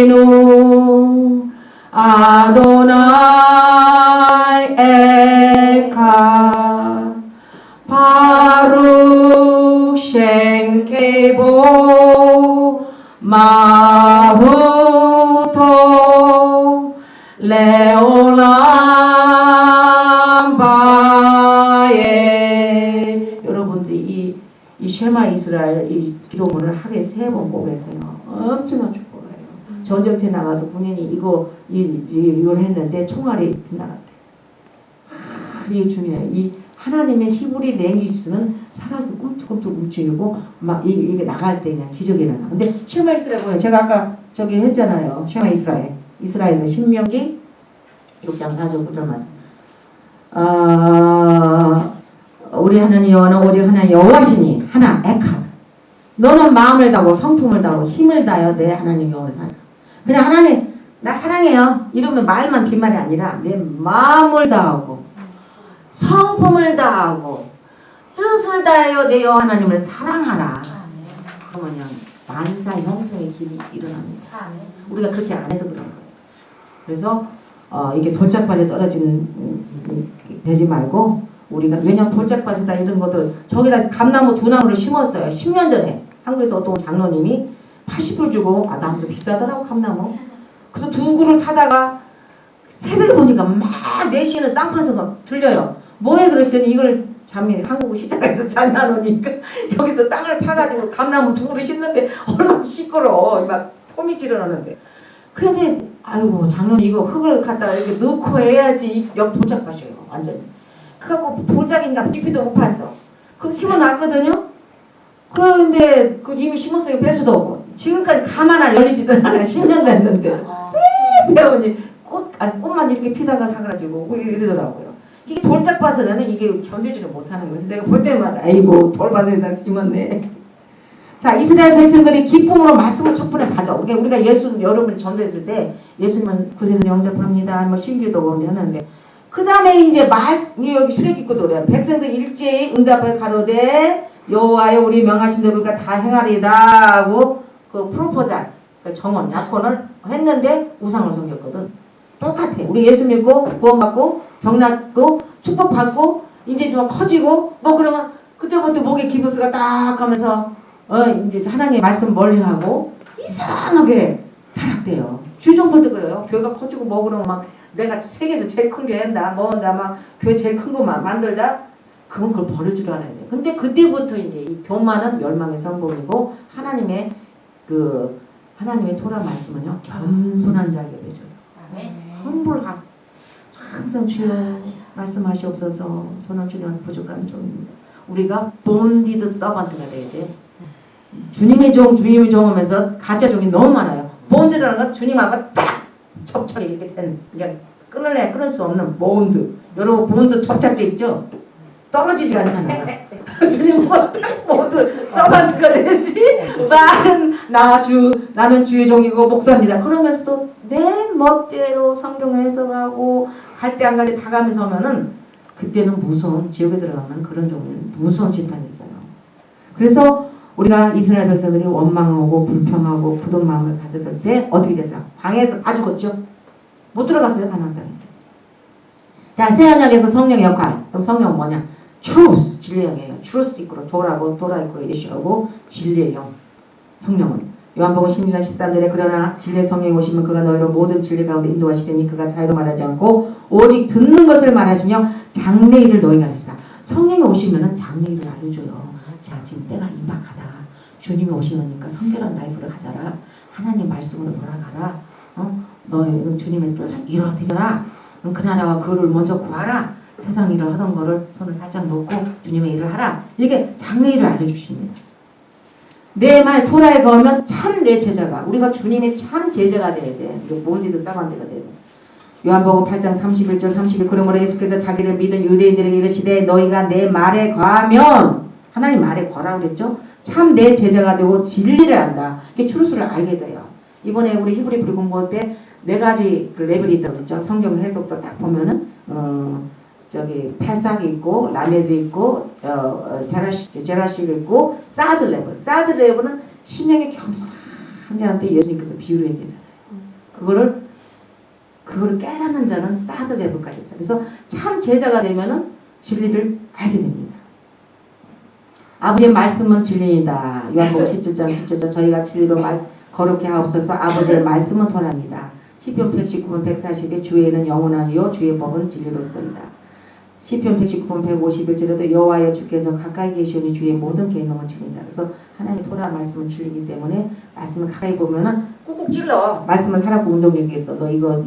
엘로헤이누 아도나이 에카 바룩 셴케보 마후토 레올람 바에. 여러분들이 이 쉐마 이스라엘 이 기도문을 하루에 3번 꼭 해서요. 엄청난 축복이에요. 전쟁터에 나가서 군인이 이걸 했는데 총알이 빗나갔대. 이게 중요해요. 이 하나님의 히브리 랭귀지는 살아서 꿈틀꿈틀 움직이고 막 이게 나갈 때 그냥 기적이 일어나. 근데 쉐마 이스라엘 보면 제가 아까 저기 했잖아요. 쉐마 이스라엘. 이스라엘의 신명기 6장 4절 9절 말씀. 우리 하나님 여호와는 오직 하나님 여호와시니 하나 에카드. 너는 마음을 다하고 성품을 다하고 힘을 다하여 내 하나님 여호와를 사랑해. 그냥 하나님 나 사랑해요. 이러면 말만 빈말이 아니라 내 마음을 다하고 성품을 다하고 뜻을 다하여 내 여호와 하나님을 사랑하라. 그러면 그냥 만사 형통의 길이 일어납니다. 우리가 그렇게 안 해서 그런 거예요. 그래서 이게 돌짝밭에 떨어지는 되지 말고 우리가 왜냐면 돌짝밭에다 이런 것들 저기다 감나무 2나무를 심었어요. 10년 전에 한국에서 어떤 장로님이 80불 주고 나무도 비싸더라고 감나무. 그래서 2그루를 사다가 새벽에 보니까 막 4시에는 땅파서 막 들려요. 뭐해 그랬더니 이걸 잠이 한국 시장에서 잘 나누니까 여기서 땅을 파가지고 감나무 두 그루 심는데 얼마나 시끄러워. 막 포미질을 하는데. 근데 아이고 작년 이거 흙을 갖다가 이렇게 넣고 해야지 여기 돌짝 파셔요. 완전히. 그래갖고 돌짝인가 깊이도 못 봤어. 그거 심어놨거든요. 그런데 그 이미 심었어요. 뺄 수도 없고. 지금까지 가만 안 열리지도 않아. 10년 됐는데. 배우니 꽃만 이렇게 피다가 사가지고 이러더라고요. 이게 돌짝 봐서는 이게 견디지를 못하는 거지. 내가 볼 때마다 아이고 돌밭에다 심었네. 자, 이스라엘 백성들이 기쁨으로 말씀을 첫 번에 받아. 우리가 예수 여러분을 전도했을 때 예수님은 구세서 영접합니다. 뭐 신기도 하는데 그 다음에 이제 여기 출애굽기도 그래요. 백성들 일제히 응답을 가로되 여호와여 우리 명하신 대로 우리가 다 행하리다 하고 그 프로포잘 정원 약혼을 했는데 우상을 섬겼거든. 똑같아. 우리 예수 믿고 구원받고 병났고 축복받고 이제 좀 커지고 뭐 그러면 그때부터 목에 기부스가 딱 하면서 이제 하나님의 말씀 멀리하고 이상하게 타락돼요. 주의 정도도 그래요. 교회가 커지고 뭐 그러면 막 내가 세계에서 제일 큰 교회 한다 뭐 한다 막 교회 제일 큰 거 만들다 그건 그걸 버릴 줄 알아야 돼. 근데 그때부터 이제 이 교만은 멸망의 선봉이고 하나님의 토라 말씀은요 겸손한 자에게 해줘요. humble 항상 주여 말씀하시옵소서. 저는 주님한테 부족한 종입니다. 우리가 bonded servant가 돼야 돼. 주님의 종하면서 가짜 종이 너무 많아요. bonded라는 건 주님하고 딱 접착이 이렇게 된 그냥 끊을 수 없는 bond. 여러분 bond 접착제 있죠? 떨어지지 않잖아요. 주님하고 딱 bond servant가 되지. 나는 주의 종이고 목사입니다. 그러면서도 내 멋대로 성경 해석하고 갈 때 안 갈 때 다 가면서 하면은 그때는 무서운 지옥에 들어가면 그런 종은 무서운 심판이 있어요. 그래서 우리가 이스라엘 백성들이 원망하고 불평하고 굳은 마음을 가졌을 때 어떻게 됐어요? 방에서 다 죽었죠. 못 들어갔어요 가나안 땅에. 자, 새 언약에서 성령의 역할. 그럼 성령은 뭐냐? truth 진리의 영이에요. truth 이끌어 도라고 도라 이끌어 예수하고 진리의 영. 성령은 요한복음 16장 13절에 그러나 진리의 성령이 오시면 그가 너희를 모든 진리 가운데 인도하시려니 그가 자유로 말하지 않고 오직 듣는 것을 말하시며 장래일을 너희가 하시다. 성령이 오시면은 장래일을 알려줘요. 자, 지금 때가 임박하다. 주님이 오시니까 성결한 라이프를 가져라. 하나님 말씀으로 돌아가라. 너희 주님의 뜻을 이루어드려라. 그나라와 그를 먼저 구하라. 세상 일을 하던 거를 손을 살짝 놓고 주님의 일을 하라. 이렇게 장래일을 알려주십니다. 내 말 토라에 거하면 참 내 제자가 우리가 주님의 참 제자가 돼야 돼. 이거 몰디드 사관대가 돼야 돼. 요한복음 8장 31절 32 그러므로 예수께서 자기를 믿은 유대인들에게 이르시되 너희가 내 말에 거하면 하나님 말에 거라 그랬죠. 참 내 제자가 되고 진리를 안다. 이게 추루스를 알게 돼요. 이번에 우리 히브리 불 공부할 때 4가지 그 레벨이 있다고 그랬죠. 성경 해석도 딱 보면은 저기 페삭이 있고 라메즈 있고 제라시가 있고 사드 레벨. 사드 레벨은 심령의 겸손한 자한테 예수님께서 비유를 얘기하잖아요. 그거를 깨닫는 자는 사드 레벨까지. 그래서 참 제자가 되면은 진리를 알게 됩니다. 아버지의 말씀은 진리이다. 요한복음 17장 17절 저희가 진리로 거룩해 하옵소서. 아버지의 말씀은 도라니다. 시편 119편 140에 주의는 영원하여 주의 법은 진리로소이다. 시편 119편 151절에도 여호와여 주께서 가까이 계시오니 주의 모든 계명은 진리다. 그래서 하나님의 토라 말씀은 진리이기 때문에 말씀을 가까이 보면은 꾹꾹 찔러. 말씀을 하라고 운동력이 있어. 너 이거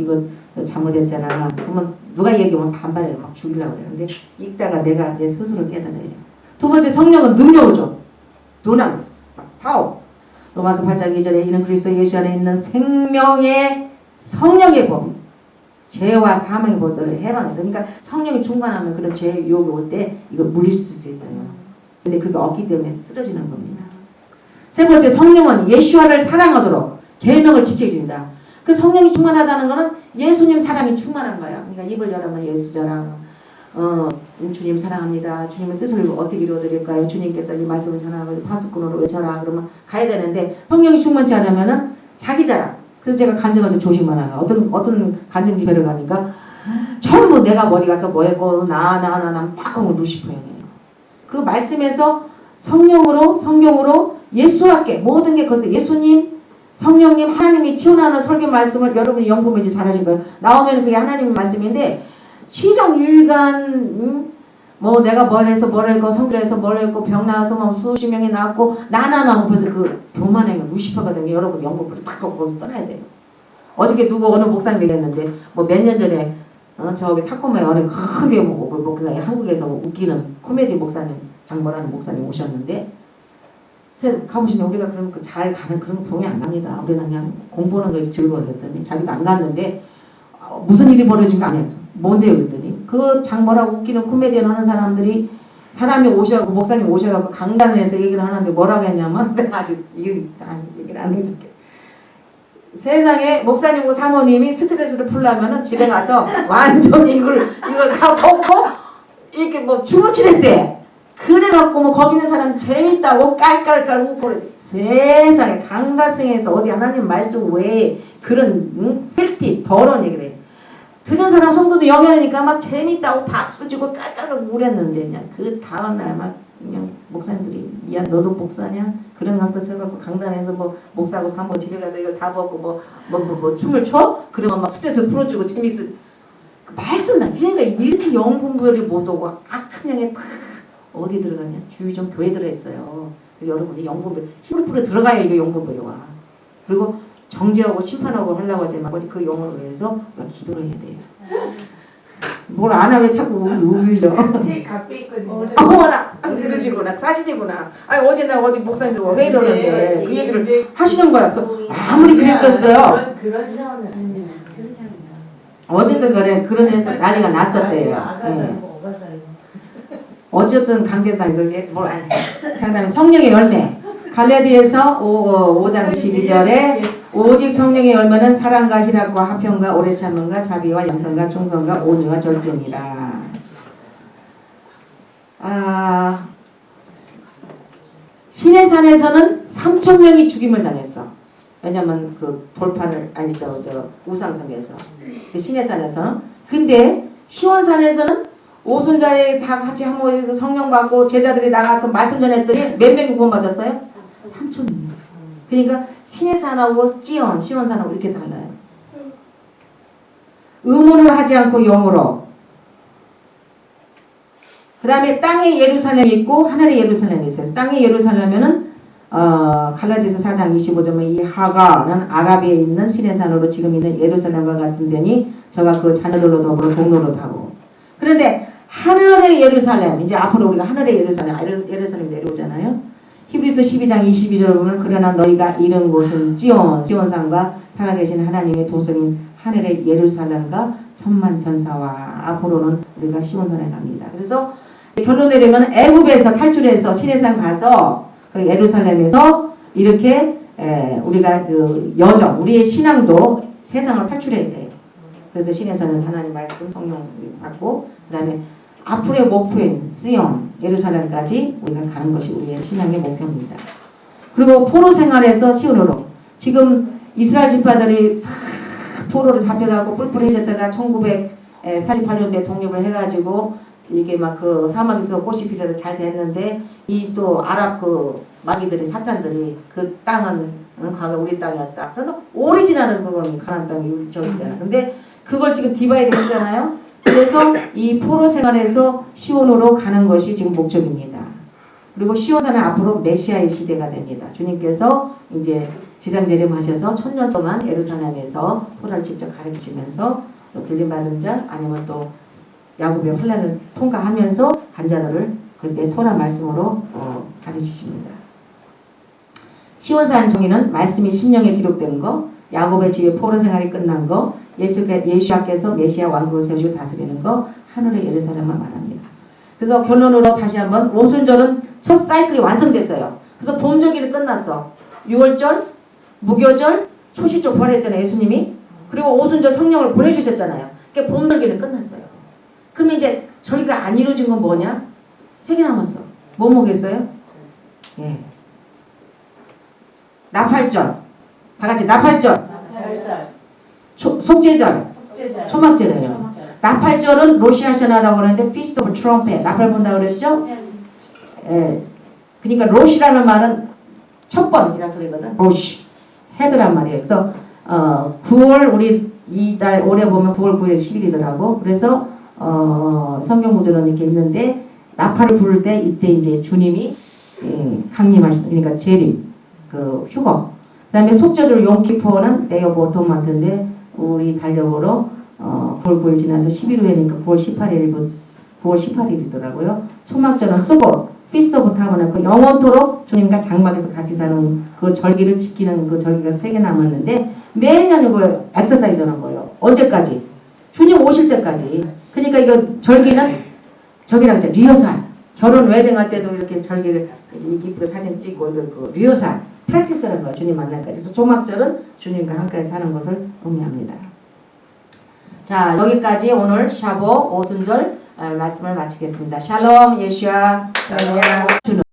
너 잘못했잖아. 그러면 누가 얘기하면 반발해요. 막 죽이려고 그러는데 읽다가 내가 내 스스로 깨달아요. 두 번째 성령은 능력을 줘. 도나미스. 파워. 로마서 8장 2절에 이는 그리스도 예수 안에 있는 생명의 성령의 법. 죄와 사망의 법들을 해방해. 그러니까 성령이 충만하면 그런 죄 유혹이 올 때 이걸 물릴 수 있어요. 근데 그게 없기 때문에 쓰러지는 겁니다. 세 번째 성령은 예수와를 사랑하도록 계명을 지켜줍니다. 그 성령이 충만하다는 것은 예수님 사랑이 충만한 거예요. 그러니까 입을 열면 예수 자랑. 주님 사랑합니다. 주님의 뜻을 어떻게 이루어드릴까요? 주님께서 이 말씀을 전하고 파수꾼으로 외쳐라. 그러면 가야 되는데 성령이 충만치 않으면은 자기 자랑. 그래서 제가 간증을 좀 조심하라요. 어떤 간증 집회를 가니까 전부 내가 어디 가서 뭐 했고 나 딱 하고 루시퍼예요. 그 말씀에서 성령으로 성경으로 예수와 함께 모든 게 거기서 예수님 성령님 하나님이 튀어나오는 설교 말씀을 여러분이 영품을 이제 잘하실 거예요. 나오면 그게 하나님의 말씀인데 시정 일간 뭐 내가 뭘 해서 뭘 했고 성교해서 뭘 했고 병 나와서 뭐 수십 명이 나왔고 나나나고 벌써 그 교만하게 루시퍼가 된 게 여러분 영품을 탁 갖고 떠나야 돼요. 어저께 누구 어느 목사님 얘기했는데 뭐 몇 년 전에 저기 타코마에 어느 크게 그냥 한국에서 웃기는 코미디 목사님 장모라는 목사님 오셨는데 가보시면 우리가 그럼 그 잘 가는 그런 동이 안 갑니다. 우리는 그냥 공부하는 것이 즐거워서 했더니 자기도 안 갔는데 무슨 일이 벌어진 거 아니에요. 뭔데요 그랬더니 그 장모라고 웃기는 코미디언 하는 사람들이 사람이 오셔가고 목사님 오셔가고 강단을 해서 얘기를 하는데 뭐라고 했냐면 내가 아직 얘기를 안 해줄게. 세상에 목사님과 사모님이 스트레스를 풀려면은 집에 가서 완전히 이걸 다 덮고 이렇게 뭐 춤을 추랬대. 그래갖고 뭐 거기 있는 사람 재밌다고 깔깔깔 웃고 그래. 세상에 강다승에서 어디 하나님 말씀 외에 그런 filthy 더러운 얘기를 해. 듣는 사람 성도도 영연하니까 막 재밌다고 박수 치고 깔깔깔 울었는데 그냥 그 다음날 막 그냥 목사님들이 야 너도 목사냐? 그런 각도 써갖고 강단에서 뭐 목사하고 사모 집에 가서 이걸 다 먹고 뭐 춤을 춰? 그러면 막 스트레스 풀어주고 재밌어. 그 말씀 나 그러니까 이렇게 영 공부를 못 오고 악한 영에 팍 어디 들어가냐? 주의종 교회 들어있어요. 그래서 여러분이 영 공부 힘을 풀어 들어가야 이게 영 공부에 와. 그리고 정죄하고 심판하고 하려고 하지 말고 그 영을 위해서 우리가 기도를 해야 돼요. 뭘 안 하면 자꾸 웃으셔. 되게 값이 있거든요. 어머나 그러시구나 사실이구나. 아니 어제 나 어디 목사님들 회의를 하는데 그 얘기를 하시는 거야. 그래서 아무리 그랬겠어요. 그런 차원은 아니에요. 어쨌든 간에 그런 해서 난리가 났었대요. 네. 어쨌든 강대상에서 이게 뭘 아니. 자 그다음에 성령의 열매. 갈라디아서 5장 22절에 오직 성령의 열매는 사랑과 희락과 화평과 오래 참음과 자비와 양선과 충성과 온유와 절제니라. 신의 산에서는 3,000명이 죽임을 당했어. 왜냐면 그 돌판을 아니 저 우상성에서 그 신의 산에서는. 근데 시온산에서는 오순절에 다 같이 한 모여서 성령 받고 제자들이 나가서 말씀 전했더니 몇 명이 구원받았어요? 3,000명. 그러니까 신의 산하고 시온산하고 이렇게 달라요. 의문을 하지 않고 영으로. 그 다음에 땅의 예루살렘이 있고 하늘의 예루살렘이 있어요. 땅의 예루살렘은 갈라디아서 4장 25절에 이 하가는 아라비에 있는 신의 산으로 지금 있는 예루살렘과 같은 데니 저가 그 자녀들로 더불어 동로로 하고. 그런데 하늘의 예루살렘 이제 앞으로 우리가 하늘의 예루살렘 내려오잖아요. 히브리서 12장 22절을 보면 그러나 너희가 이른 곳은 시온산과 살아계신 하나님의 도성인 하늘의 예루살렘과 천만 전사와 앞으로는 우리가 시온산에 갑니다. 그래서 결론 내리면 애굽에서 탈출해서 시내산 가서 그 예루살렘에서 이렇게 우리가 그 여정 우리의 신앙도 세상을 탈출해야 돼요. 그래서 시내산에서 하나님 말씀 성령 받고 그 다음에 앞으로의 목표인 시온 예루살렘까지 우리가 가는 것이 우리의 신앙의 목표입니다. 그리고 포로 생활에서 시온으로 지금 이스라엘 지파들이 포로로 잡혀가고 뿔뿔해졌다가 1948년대 독립을 해가지고 이게 막 그 사막에서 꽃이 피려서 잘 됐는데 이 또 아랍 그 마귀들이 사탄들이 그 땅은 과거 우리 땅이었다. 그러나 오리지널은 그건 가나안 땅이 저기 있잖아. 근데 그걸 지금 디바이드 했잖아요. 그래서 이 포로 생활에서 시온으로 가는 것이 지금 목적입니다. 그리고 시온산은 앞으로 메시아의 시대가 됩니다. 주님께서 이제 지상재림하셔서 1000년 동안 예루살렘에서 토라를 직접 가르치면서 들림받은 자 아니면 또 야곱의 환난을 통과하면서 간 자들을 그때 토라 말씀으로 가르치십니다. 시온산 정의는 말씀이 심령에 기록된 거, 야곱의 집에 포로 생활이 끝난 거, 예수께서 메시아 왕국을 세우시고 다스리는 거, 하늘의 예루살렘만 말합니다. 그래서 결론으로 다시 한번 오순절은 첫 사이클이 완성됐어요. 그래서 봄절기는 끝났어. 6월절, 무교절, 초시절 부활했잖아요. 예수님이. 그리고 오순절 성령을 보내주셨잖아요. 그러니까 봄절기는 끝났어요. 그럼 이제 절기가 안 이루어진 건 뭐냐? 3개 남았어. 뭐 뭐겠어요? 예. 나팔절. 다 같이 나팔절. 속죄절. 초막절이에요. 나팔절은 로시하샤나라고 하는데 Feast of Trumpet. 나팔 본다고 그랬죠? 예. 그러니까 로시라는 말은 첫 번이라 소리거든. 로시. 해더란 말이에요. 그래서 9월 우리 이달 올해 보면 9월 9일 10일이더라고. 그래서 성경 구절은 이렇게 있는데 나팔을 부를 때 이때 이제 주님이 강림하시는 그러니까 재림 그 휴거. 그다음에 속죄절 용키푸어는 데이오브 오토마트인데 우리 달력으로 9월 9일 지나서 10일 후에니까 9월 18일이더라고요. 초막절은 수고 피스트 오브 타버나클 영원토록 주님과 장막에서 같이 사는 그 절기를 지키는 그 절기가 3개 남았는데 매년 이거 엑서사이즈 하는 거예요. 언제까지? 주님 오실 때까지. 그러니까 이거 절기는 저기라고 하죠. 리허설. 결혼 웨딩 할 때도 이렇게 절기를 이쁘게 사진 찍고 그 리허설. 프랙티스라는 거예요. 주님 만날까지. 그래서 조막절은 주님과 함께 사는 것을 의미합니다. 자, 여기까지 오늘 샤보 오순절 말씀을 마치겠습니다. 샬롬 예수야. 주는